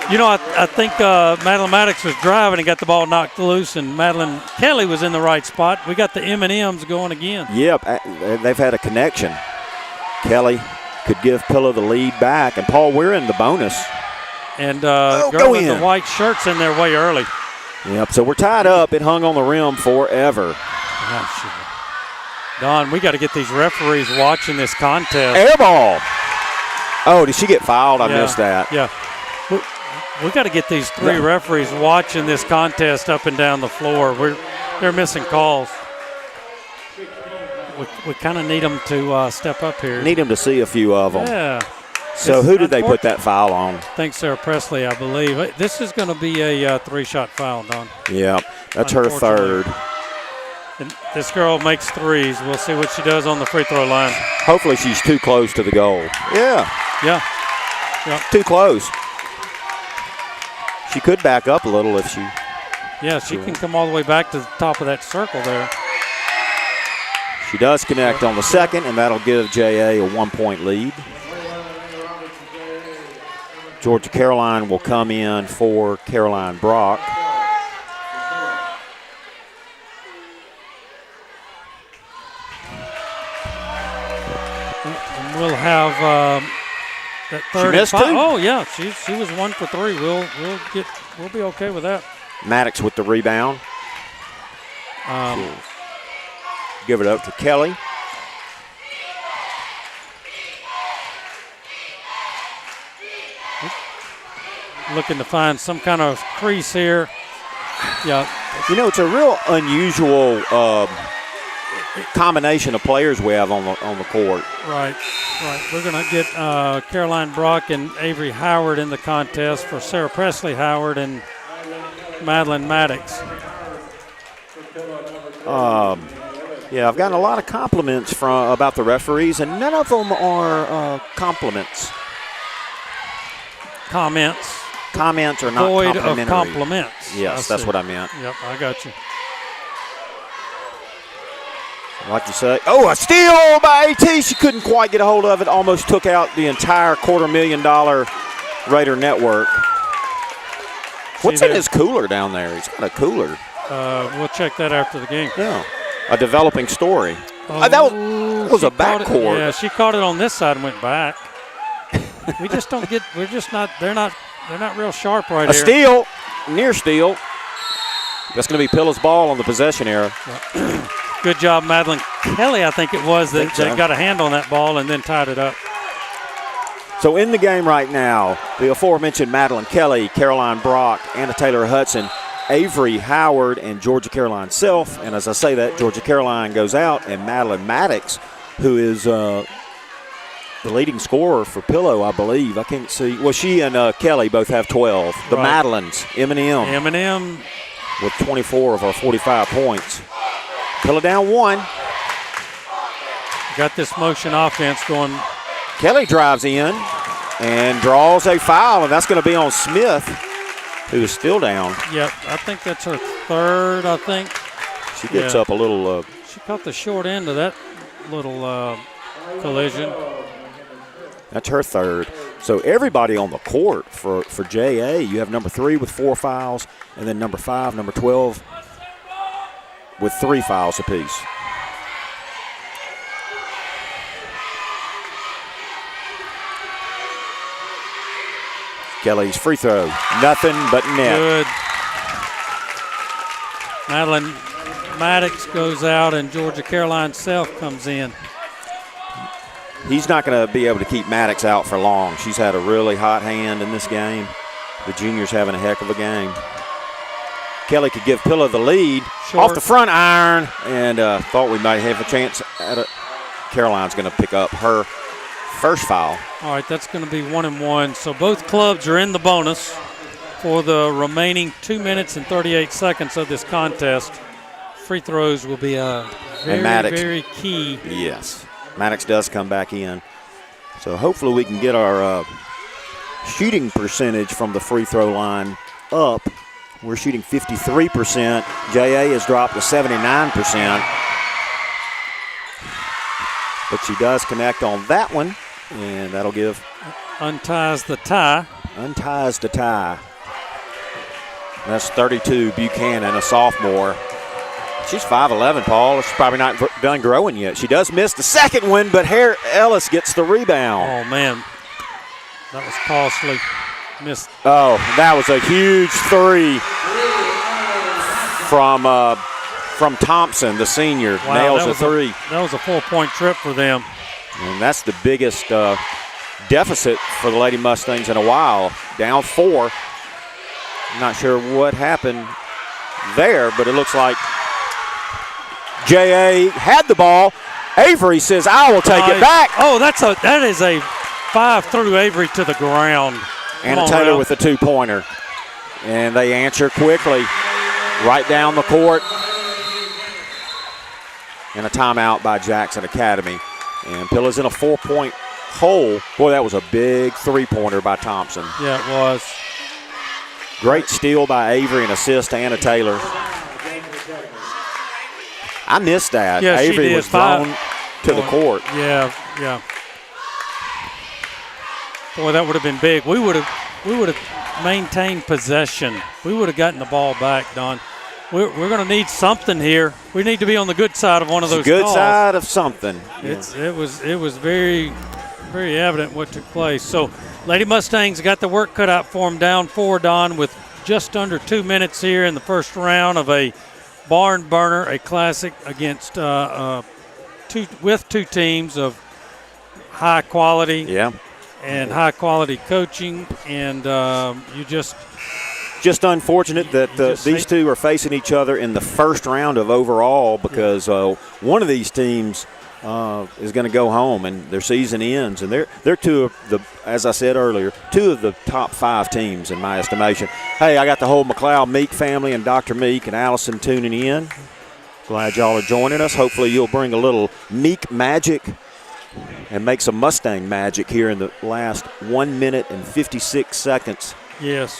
You know, I think Madeline Maddox was driving and got the ball knocked loose, and Madeline Kelly was in the right spot. We got the M&Ms going again. Yep, they've had a connection. Kelly could give Pillow the lead back, and Paul, we're in the bonus. And girl in the white shirt's in there way early. Yep, so we're tied up. It hung on the rim forever. Don, we got to get these referees watching this contest. Air ball. Oh, did she get fouled? I missed that. Yeah. We got to get these 3 referees watching this contest up and down the floor. They're missing calls. We kind of need them to step up here. Need them to see a few of them. Yeah. So who did they put that foul on? I think Sarah Presley, I believe. This is going to be a 3-shot foul, Don. Yeah, that's her 3rd. And this girl makes 3s. We'll see what she does on the free throw line. Hopefully she's too close to the goal. Yeah. Too close. She could back up a little if she. Yeah, she can come all the way back to the top of that circle there. She does connect on the 2nd, and that'll give JA a 1-point lead. Georgia Caroline will come in for Caroline Brock. And we'll have that 3rd. She missed 2? Oh yeah, she was 1 for 3. We'll be okay with that. Maddox with the rebound. Give it up to Kelly. Looking to find some kind of crease here. Yeah. You know, it's a real unusual combination of players we have on the court. Right. We're going to get Caroline Brock and Avery Howard in the contest for Sarah Presley Howard and Madeline Maddox. Yeah, I've gotten a lot of compliments about the referees, and none of them are compliments. Comments are not void complimentary. Of compliments. Yes, that's what I meant. Yep, I got you. Like you say, a steal by AT. She couldn't quite get a hold of it. Almost took out the entire $250,000 Raider network. What's in his cooler down there? He's got a cooler. We'll check that after the game. Yeah, a developing story. That was a backcourt. Yeah, she caught it on this side and went back. We just don't get. We're just not. They're not real sharp right here. A steal, near steal. That's going to be Pillow's ball on the possession era. Good job, Madeline Kelly, I think it was, that got a hand on that ball and then tied it up. So in the game right now, the aforementioned Madeline Kelly, Caroline Brock, Anna Taylor Hudson, Avery Howard, and Georgia Caroline Self. And as I say that, Georgia Caroline goes out, and Madeline Maddox, who is the leading scorer for Pillow, I believe. I can't see. Well, she and Kelly both have 12. The Madelines, M&M. M&M. With 24 of our 45 points. Pillow down 1. Got this motion offense going. Kelly drives in and draws a foul, and that's going to be on Smith, who is still down. Yep, I think that's her 3rd, I think. She gets up a little. She caught the short end of that little collision. That's her 3rd. So everybody on the court for JA, you have number 3 with 4 fouls, and then number 5, number 12 with 3 fouls apiece. Kelly's free throw, nothing but net. Good. Madeline Maddox goes out, and Georgia Caroline Self comes in. He's not going to be able to keep Maddox out for long. She's had a really hot hand in this game. The junior's having a heck of a game. Kelly could give Pillow the lead off the front iron, and thought we might have a chance at it. Caroline's going to pick up her first foul. All right, that's going to be 1 and 1. So both clubs are in the bonus for the remaining 2 minutes and 38 seconds of this contest. Free throws will be very key. Yes. Maddox does come back in. So hopefully we can get our shooting percentage from the free throw line up. We're shooting 53%. JA has dropped to 79%. But she does connect on that one, and that'll give. Unties the tie. Unties the tie. That's 32, Buchanan, a sophomore. She's 5'11", Paul. She's probably not done growing yet. She does miss the second one, but Hare Ellis gets the rebound. Oh, man. That was costly. Missed. Oh, that was a huge 3 from Thompson, the senior. Wow, nails a 3. That was a 4-point trip for them. And that's the biggest deficit for the Lady Mustangs in a while. Down 4. Not sure what happened there, but it looks like J.A. had the ball. Avery says, I will take it back. Oh, that is a 5 through Avery to the ground. Anna Taylor with a 2-pointer. And they answer quickly. Right down the court. And a timeout by Jackson Academy. And Pilla's in a 4-point hole. Boy, that was a big 3-pointer by Thompson. Yeah, it was. Great steal by Avery and assist to Anna Taylor. I missed that. Yeah, Avery was thrown to the court. Yeah. Boy, that would have been big. We would have maintained possession. We would have gotten the ball back, Don. We're going to need something here. We need to be on the good side of one of those good calls. Side of something. It was very, very evident what took place. So Lady Mustangs got the work cut out for them, down 4, Don, with just under 2 minutes here in the first round of a barn burner, a classic against with 2 teams of high quality. Yeah. And high quality coaching, and you just unfortunate that these two are facing each other in the first round of overall, because one of these teams is going to go home and their season ends, and they're 2 of the, as I said earlier, 2 of the top 5 teams in my estimation. Hey, I got the whole McLeod Meek family and Dr. Meek and Allison tuning in. Glad y'all are joining us. Hopefully you'll bring a little Meek magic and make some Mustang magic here in the last 1 minute and 56 seconds. Yes.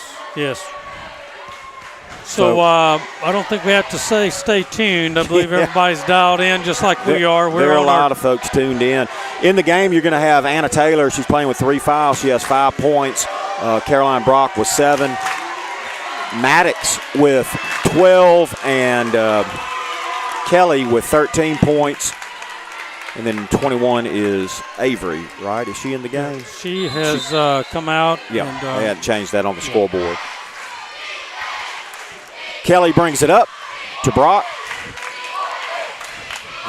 So I don't think we have to say stay tuned. I believe everybody's dialed in just like we are. There are a lot of folks tuned in. In the game, you're going to have Anna Taylor. She's playing with 3 fouls. She has 5 points. Caroline Brock with 7. Maddox with 12. And Kelly with 13 points. And then 21 is Avery, right? Is she in the game? She has come out. Yeah, and, they had changed that on the scoreboard. Kelly brings it up to Brock.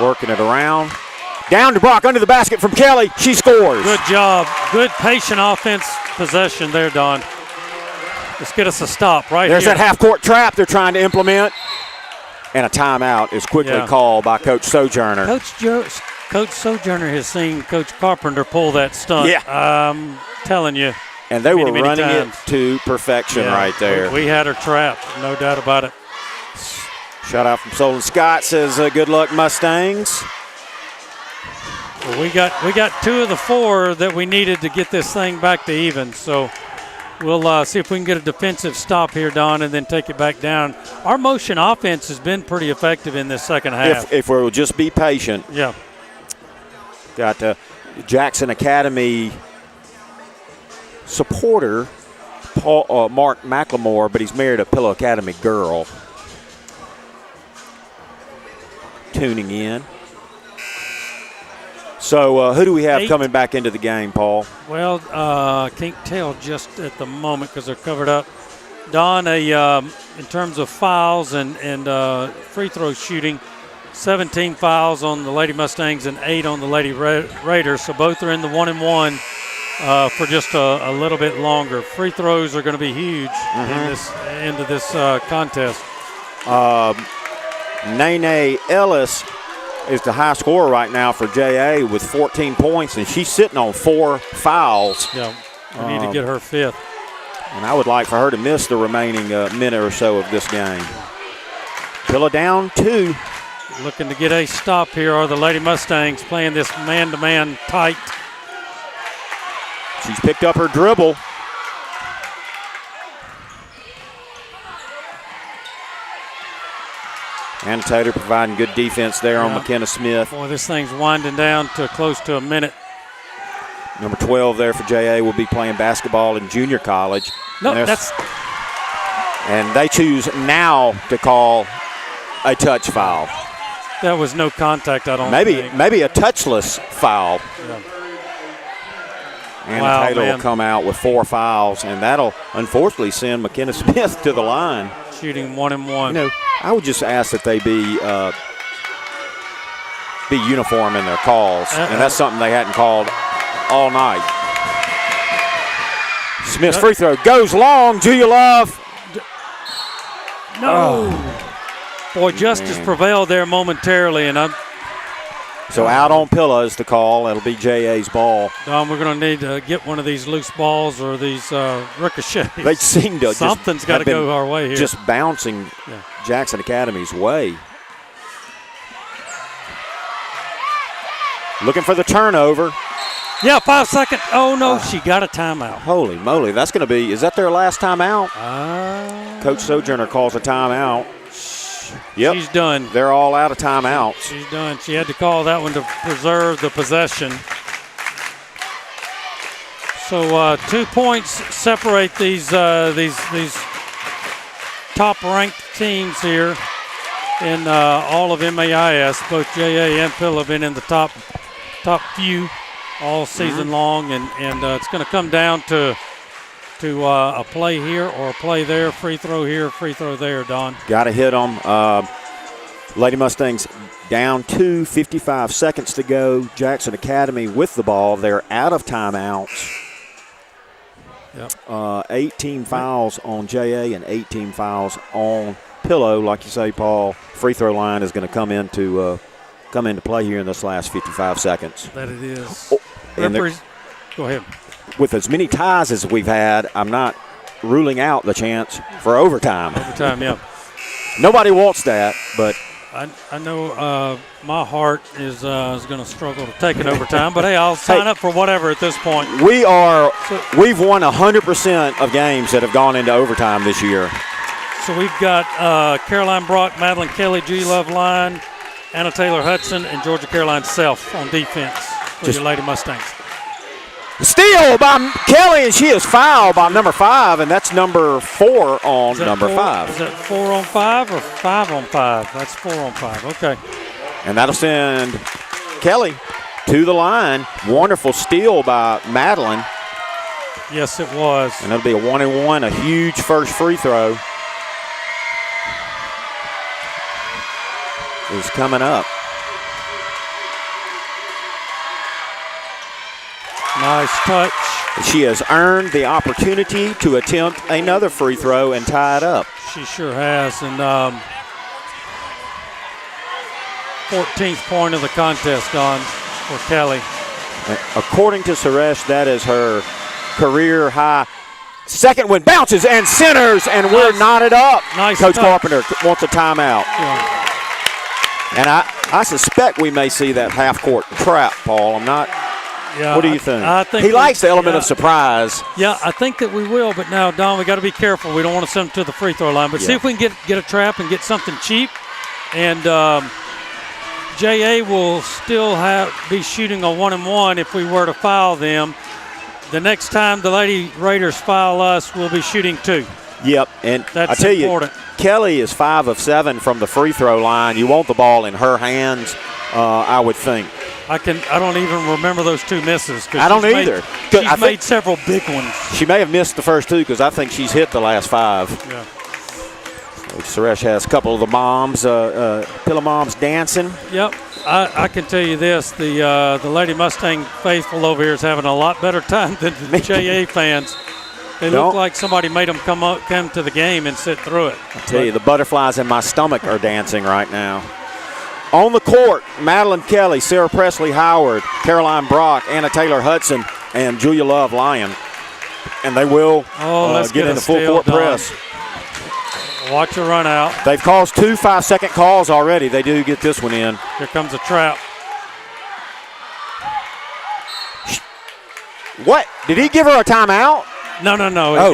Working it around. Down to Brock, under the basket from Kelly. She scores. Good job. Good patient offense possession there, Don. Let's get us a stop right There's here. That half-court trap they're trying to implement. And a timeout is quickly called by Coach Sojourner. Coach Sojourner has seen Coach Carpenter pull that stunt. Yeah. I'm telling you. And they were running times. it to perfection right there. We had her trapped, no doubt about it. Shout out from Solon Scott says, good luck, Mustangs. Well, we got 2 of the 4 that we needed to get this thing back to even. So we'll see if we can get a defensive stop here, Don, and then take it back down. Our motion offense has been pretty effective in this second half. If we'll just be patient. Yeah. Got Jackson Academy supporter, Mark McLemore, but he's married a Pillow Academy girl. Tuning in. So who do we have coming back into the game, Paul? Well, can't tell just at the moment because they're covered up. Don, in terms of fouls and free throw shooting, 17 fouls on the Lady Mustangs and 8 on the Lady Raiders. So both are in the 1-and-1 for just a little bit longer. Free throws are going to be huge into this contest. Nene Ellis is the high scorer right now for JA with 14 points, and she's sitting on 4 fouls. Yeah, we need to get her 5th. And I would like for her to miss the remaining minute or so of this game. Pillow down 2. Looking to get a stop here are the Lady Mustangs playing this man-to-man tight. She's picked up her dribble. Anna Taylor providing good defense there on McKenna Smith. Boy, this thing's winding down to close to a minute. Number 12 there for JA will be playing basketball in junior college. No, and they choose now to call a touch foul. That was no contact, I don't think. Maybe a touchless foul. Yeah. Anna Taylor will come out with 4 fouls, and that'll unfortunately send McKenna Smith to the line. Shooting 1-and-1. You know, I would just ask that they be uniform in their calls, and that's something they hadn't called all night. Smith's free throw goes long. Julia Love. No. Boy, justice prevailed there momentarily, and so out on Pillow is the call. That'll be JA's ball. Don, we're going to need to get one of these loose balls or these ricochets. They seem to something's got to go our way here. Just bouncing Jackson Academy's way. Looking for the turnover. Yeah, 5 seconds. Oh, no, she got a timeout. Holy moly, that's going to be – is that their last timeout? Coach Sojourner calls a timeout. Yep. She's done. They're all out of timeouts. She's done. She had to call that one to preserve the possession. So 2 points separate these top-ranked teams here in all of MAIS. Both JA and Phil have been in the top few all season long, and it's going to come down to a play here or a play there, free throw here, free throw there, Don. Got to hit them. Lady Mustangs down 2, 55 seconds to go. Jackson Academy with the ball. They're out of timeouts. Yep. 18 fouls on JA and 18 fouls on Pillow. Like you say, Paul, free throw line is going to come into play here in this last 55 seconds. That it is. Go ahead. With as many ties as we've had, I'm not ruling out the chance for overtime. Overtime, yeah. Nobody wants that, but I know my heart is going to struggle to take an overtime, but hey, I'll sign up for whatever at this point. We've won 100% of games that have gone into overtime this year. So we've got Caroline Brock, Madeline Kelly, G. Love Line, Anna Taylor Hudson, and Georgia Caroline Self on defense for your Lady Mustangs. Steal by Kelly, and she is fouled by number 5, and that's number 4 on number 5. Is that 4 on 5 or 5 on 5? That's 4 on 5. Okay. And that'll send Kelly to the line. Wonderful steal by Madeline. Yes, it was. And it'll be a 1-and-1, a huge first free throw is coming up. Nice touch. She has earned the opportunity to attempt another free throw and tie it up. She sure has. And 14th point of the contest on for Kelly. According to Suresh, that is her career high. Second one bounces and centers, and we're knotted up. Nice Coach touch. Carpenter wants a timeout. Yeah. And I suspect we may see that half-court trap, Paul. I'm not. Yeah, what do you think? I think he likes the element of surprise. Yeah, I think that we will. But now, Don, we got to be careful. We don't want to send them to the free throw line. But see if we can get a trap and get something cheap. And JA will still be shooting a 1-and-1 if we were to foul them. the next time the Lady Raiders foul us, we'll be shooting 2. Yep, and That's I tell important. you, Kelly is 5 of 7 from the free throw line. You want the ball in her hands, I would think. I don't even remember those 2 misses. I don't either. She's made several big ones. She may have missed the first 2 because I think she's hit the last 5. Yeah. Suresh has a couple of the moms, Pillow moms dancing. Yep. I can tell you this: the Lady Mustang faithful over here is having a lot better time than the JA fans. They look like somebody made them come to the game and sit through it. I tell you, the butterflies in my stomach are dancing right now. On the court, Madeline Kelly, Sarah Presley Howard, Caroline Brock, Anna Taylor Hudson, and Julia Love Lyon. And they will get in the full court press. Watch a run out. They've caused 2 5-second calls already. They do get this one in. Here comes a trap. What? Did he give her a timeout? No. He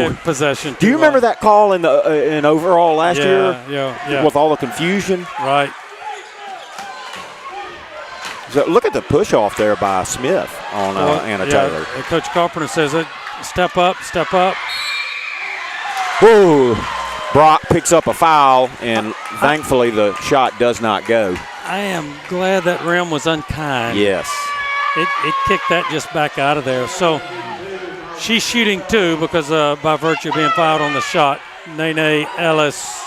gave possession. Do you remember that call in overall last year? Yeah. With all the confusion? Right. So look at the push off there by Smith on Anna Taylor. Coach Carpenter says it. Step up. Whoa. Brock picks up a foul, and thankfully the shot does not go. I am glad that rim was unkind. Yes. It kicked that just back out of there. So she's shooting 2 because by virtue of being fouled on the shot. Nene Ellis.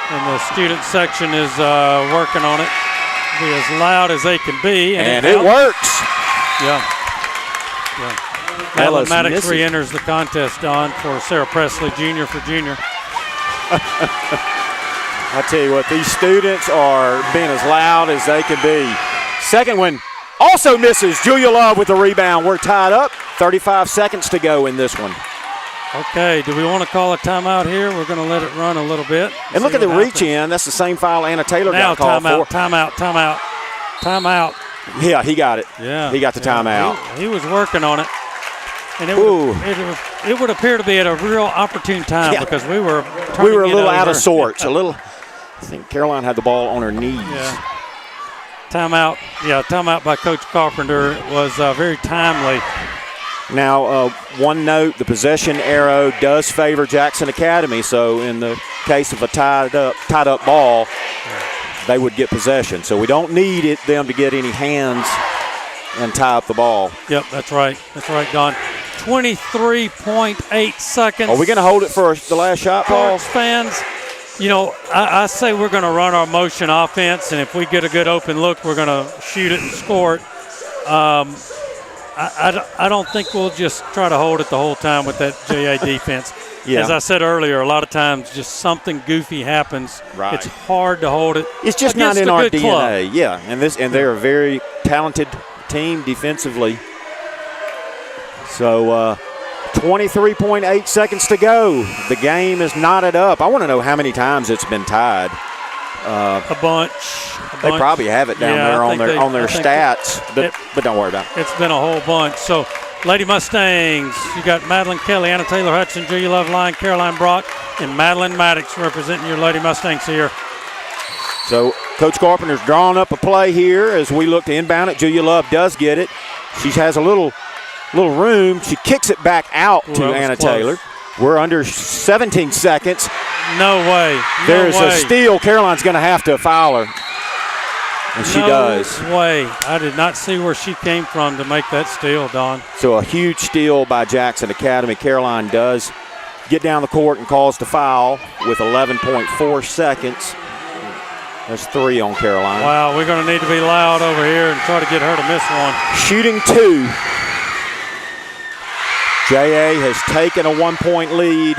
And the student section is working on it. Be as loud as they can be. And it works. Yeah. Madeline Maddox re-enters the contest, Don, for Sarah Presley Jr. for junior. I tell you what, these students are being as loud as they can be. Second one also misses. Julia Love with the rebound. We're tied up. 35 seconds to go in this one. Okay, do we want to call a timeout here? We're going to let it run a little bit. And look at the reach in. That's the same foul Anna Taylor got called for. Timeout. Yeah, he got it. Yeah. He got the timeout. He was working on it. And it would appear to be at a real opportune time because we were a little out of sorts. I think Caroline had the ball on her knees. Yeah. Timeout by Coach Carpenter was very timely. Now, one note, the possession arrow does favor Jackson Academy, so in the case of a tied up ball, they would get possession. So we don't need them to get any hands and tie up the ball. Yep, that's right, Don. 23.8 seconds. Are we going to hold it for the last shot, Paul? Fans, I say we're going to run our motion offense, and if we get a good open look, we're going to shoot it and score it. I don't think we'll just try to hold it the whole time with that JA defense. Yeah. As I said earlier, a lot of times just something goofy happens. Right. It's hard to hold it. It's just not in our DNA. Club. Yeah, and they're a very talented team defensively. So 23.8 seconds to go. The game is knotted up. I want to know how many times it's been tied. A bunch. They probably have it down there on their stats, but don't worry about it. It's been a whole bunch. So, Lady Mustangs, you got Madeline Kelly, Anna Taylor Hudson, Julia Love Lyon, Caroline Brock, and Madeline Maddox representing your Lady Mustangs here. So, Coach Carpenter's drawing up a play here as we look to inbound it. Julia Love does get it. She has a little room. She kicks it back out to Anna Taylor. We're under 17 seconds. No way. There's a steal. Caroline's going to have to foul her. And she does. No way. I did not see where she came from to make that steal, Don. So a huge steal by Jackson Academy. Caroline does get down the court and calls the foul with 11.4 seconds. There's 3 on Caroline. Wow, we're going to need to be loud over here and try to get her to miss one. Shooting 2. JA has taken a 1-point lead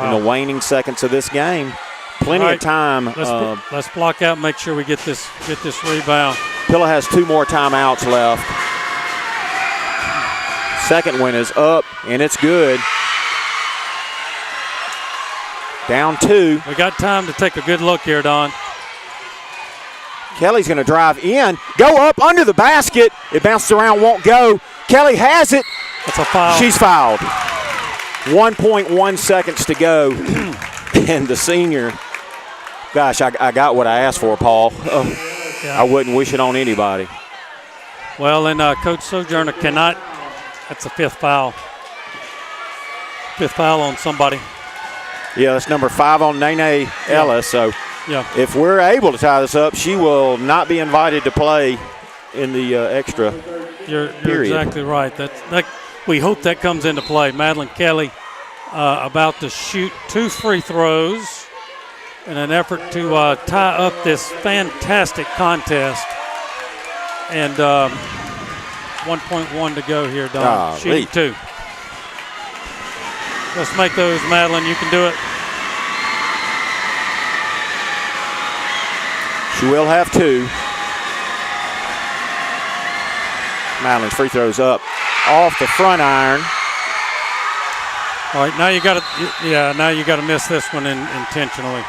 in the waning seconds of this game. Plenty of time. Let's block out and make sure we get this rebound. Pilla has 2 more timeouts left. Second one is up, and it's good. Down 2. We got time to take a good look here, Don. Kelly's going to drive in, go up under the basket. It bounces around, won't go. Kelly has it. That's a foul. She's fouled. 1.1 seconds to go. And the senior, gosh, I got what I asked for, Paul. I wouldn't wish it on anybody. Well, and Coach Sojourner cannot. That's a fifth foul. Fifth foul on somebody. Yeah, that's number 5 on Nene Ellis. So if we're able to tie this up, she will not be invited to play in the extra You're period. exactly right. We hope that comes into play. Madeline Kelly about to shoot 2 free throws in an effort to tie up this fantastic contest. And 1.1 to go here, Don. Shooting 2. Let's make those, Madeline. You can do it. She will have 2. Madeline's free throws up off the front iron. All right, now you got to miss this one intentionally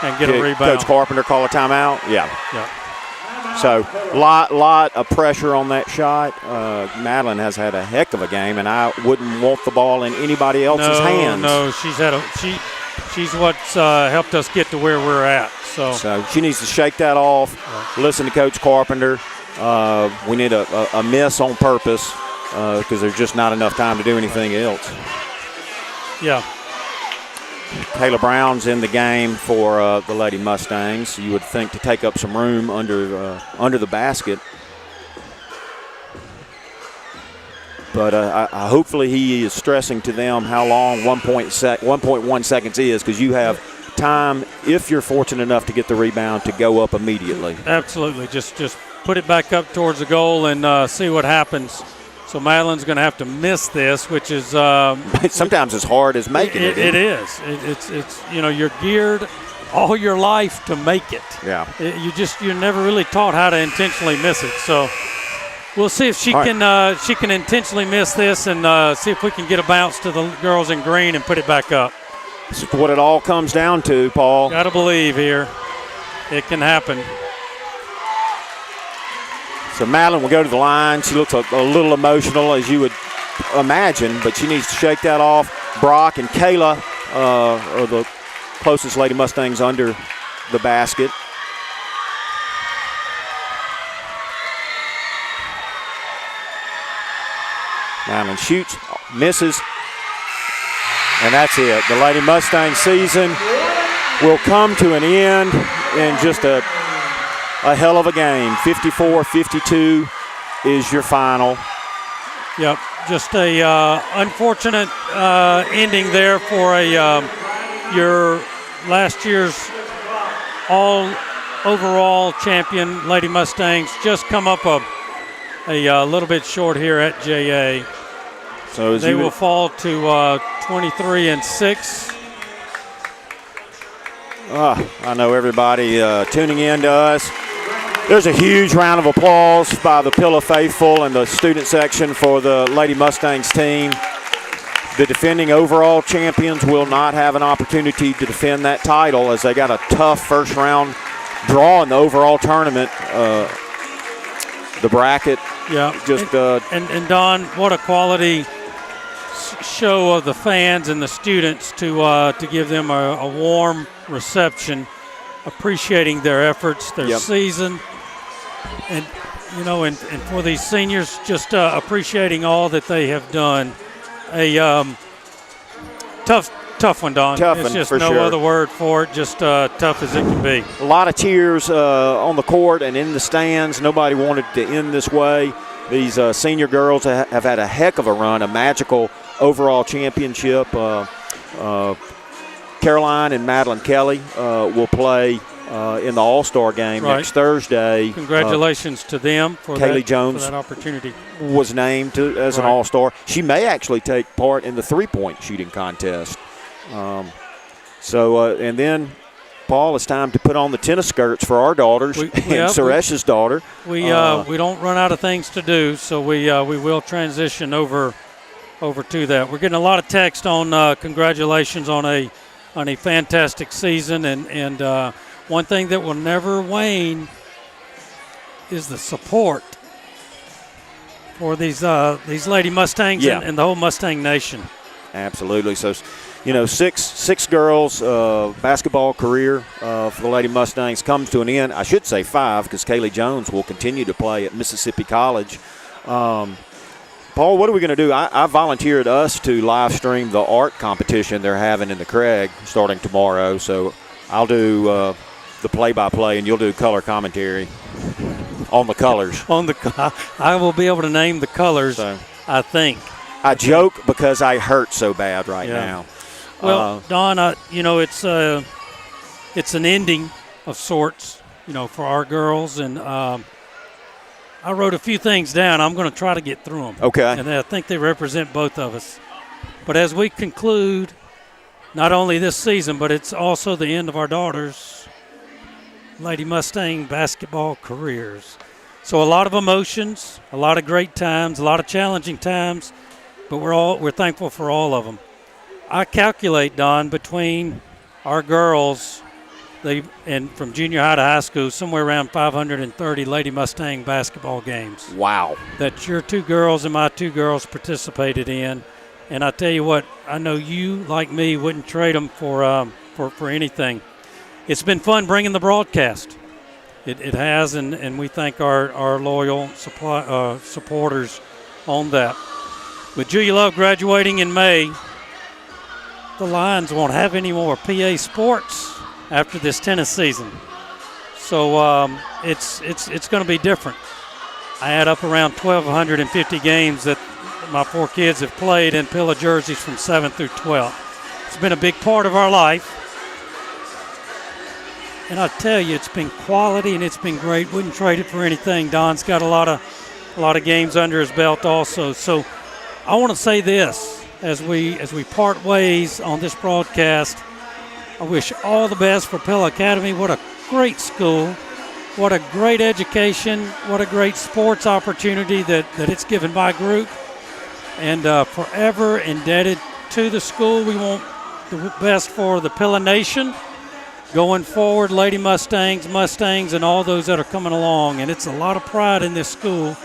and get a rebound. Coach Carpenter call a timeout. Yeah. So lot of pressure on that shot. Madeline has had a heck of a game, and I wouldn't want the ball in anybody else's hands. No, she's what's helped us get to where we're at. So she needs to shake that off. Listen to Coach Carpenter. We need a miss on purpose because there's just not enough time to do anything else. Yeah. Kayla Brown's in the game for the Lady Mustangs. You would think to take up some room under the basket. But hopefully he is stressing to them how long 1.1 seconds is, because you have time, if you're fortunate enough to get the rebound, to go up immediately. Absolutely. Just put it back up towards the goal and see what happens. So Madeline's going to have to miss this, which is sometimes as hard as making it. It is. It's you're geared all your life to make it. Yeah. You're never really taught how to intentionally miss it. So we'll see if she can intentionally miss this and see if we can get a bounce to the girls in green and put it back up. This is what it all comes down to, Paul. Got to believe here. It can happen. So Madeline will go to the line. She looks a little emotional, as you would imagine, but she needs to shake that off. Brock and Kayla are the closest Lady Mustangs under the basket. Madeline shoots, misses, and that's it. The Lady Mustang season will come to an end in just a hell of a game. 54-52 is your final. Yep, just a unfortunate ending there for your last year's overall champion Lady Mustangs. Just come up a little bit short here at JA. So they will fall to 23-6. I know everybody tuning in to us. There's a huge round of applause by the Pillow Faithful and the student section for the Lady Mustangs team. The defending overall champions will not have an opportunity to defend that title, as they got a tough first round draw in the overall tournament. The bracket. Yeah. Just and Don, what a quality show of the fans and the students to give them a warm reception, appreciating their efforts, their season, and and for these seniors, just appreciating all that they have done. A tough one, Don. It's just no other word for it. Just tough as it can be. A lot of tears on the court and in the stands. Nobody wanted to end this way. These senior girls have had a heck of a run, a magical overall championship. Caroline and Madeline Kelly will play in the All-Star game next Thursday. Congratulations to them for Kaylee Jones for that opportunity. Was named as an All-Star. She may actually take part in the three-point shooting contest. And then, Paul, it's time to put on the tennis skirts for our daughters and Suresh's daughter. We don't run out of things to do, so we will transition over to that. We're getting a lot of text on congratulations on a fantastic season, and one thing that will never wane is the support for these Lady Mustangs and the whole Mustang Nation. Absolutely. So six girls basketball career for the Lady Mustangs comes to an end. I should say 5 because Kaylee Jones will continue to play at Mississippi College. Paul, what are we going to do? I volunteered us to live stream the art competition they're having in the Craig starting tomorrow. So I'll do the play-by-play, and you'll do color commentary on the colors. I will be able to name the colors, so, I think. I joke because I hurt so bad right now. Well, Don, it's an ending of sorts, for our girls, and I wrote a few things down. I'm going to try to get through them. Okay. And I think they represent both of us. But as we conclude, not only this season, but it's also the end of our daughters' Lady Mustang basketball careers. So a lot of emotions, a lot of great times, a lot of challenging times, but we're thankful for all of them. I calculate, Don, between our girls, and from junior high to high school, somewhere around 530 Lady Mustang basketball games. Wow. That your 2 girls and my 2 girls participated in. And I tell you what, I know you, like me, wouldn't trade them for anything. It's been fun bringing the broadcast. It has, and we thank our loyal supporters on that. With Julia Love graduating in May, the Lions won't have any more PA sports after this tennis season. So it's going to be different. I add up around 1,250 games that my 4 kids have played in Pillow jerseys from 7th through 12th. It's been a big part of our life. And I tell you, it's been quality and it's been great. Wouldn't trade it for anything. Don's got a lot of games under his belt also. So I want to say this as we part ways on this broadcast. I wish all the best for Pella Academy. What a great school. What a great education. What a great sports opportunity that it's given by group. And forever indebted to the school. We want the best for the Pella Nation. Going forward, Lady Mustangs, and all those that are coming along. And it's a lot of pride in this school,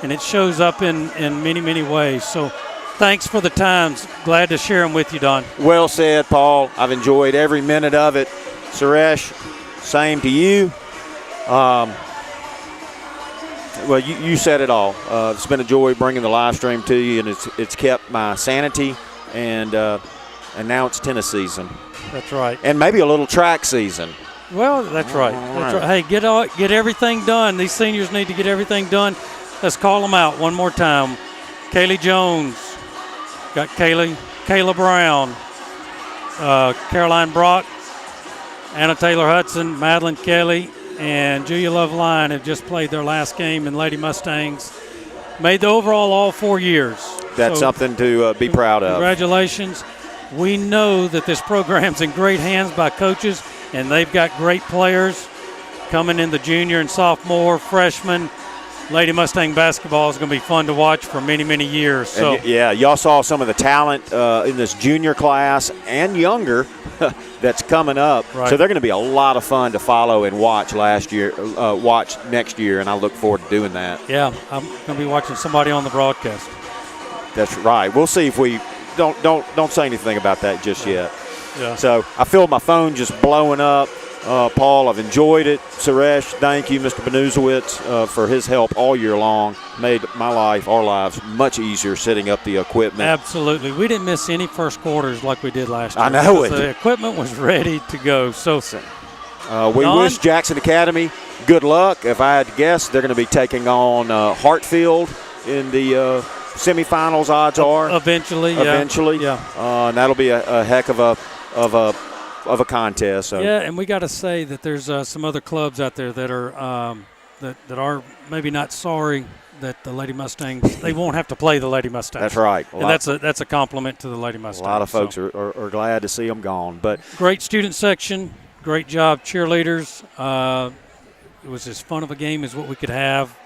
and it shows up in many, many ways. So thanks for the times. Glad to share them with you, Don. Well said, Paul. I've enjoyed every minute of it. Suresh, same to you. Well, you said it all. It's been a joy bringing the live stream to you, and it's kept my sanity, and now it's tennis season. That's right. And maybe a little track season. Well, that's right. That's right. Hey, get everything done. These seniors need to get everything done. Let's call them out one more time. Kaylee Jones. Got Kayla Brown. Caroline Brock. Anna Taylor Hudson. Madeline Kelly. And Julia Love Lyon have just played their last game in Lady Mustangs. Made the overall all 4 years. That's something to be proud of. Congratulations. We know that this program's in great hands by coaches, and they've got great players coming in the junior and sophomore, freshman. Lady Mustang basketball is going to be fun to watch for many, many years. So y'all saw some of the talent in this junior class and younger that's coming up. Right. So they're going to be a lot of fun to follow and watch watch next year, and I look forward to doing that. Yeah, I'm going to be watching somebody on the broadcast. That's right. We'll see if we don't say anything about that just yet. Yeah. So I feel my phone just blowing up. Paul, I've enjoyed it. Suresh, thank you, Mr. Benuzowitz, for his help all year long. Made our lives much easier setting up the equipment. Absolutely. We didn't miss any first quarters like we did last year. I know it. The equipment was ready to go. So we wish Jackson Academy good luck. If I had to guess, they're going to be taking on Hartfield in the semifinals, odds are. Eventually. Yeah. And that'll be a heck of a contest. So. Yeah, and we got to say that there's some other clubs out there that are that are maybe not sorry that the Lady Mustangs, they won't have to play the Lady Mustangs. That's right. And that's a compliment to the Lady Mustangs. A lot of folks are glad to see them gone. But great student section, great job cheerleaders. It was as fun of a game as what we could have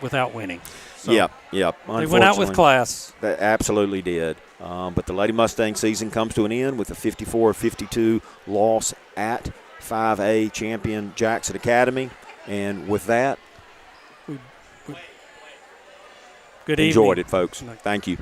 without winning. So yep. They went out with class. They absolutely did. But the Lady Mustang season comes to an end with a 54-52 loss at 5A champion Jackson Academy. And with that, good evening. Enjoyed it, folks. Thank you.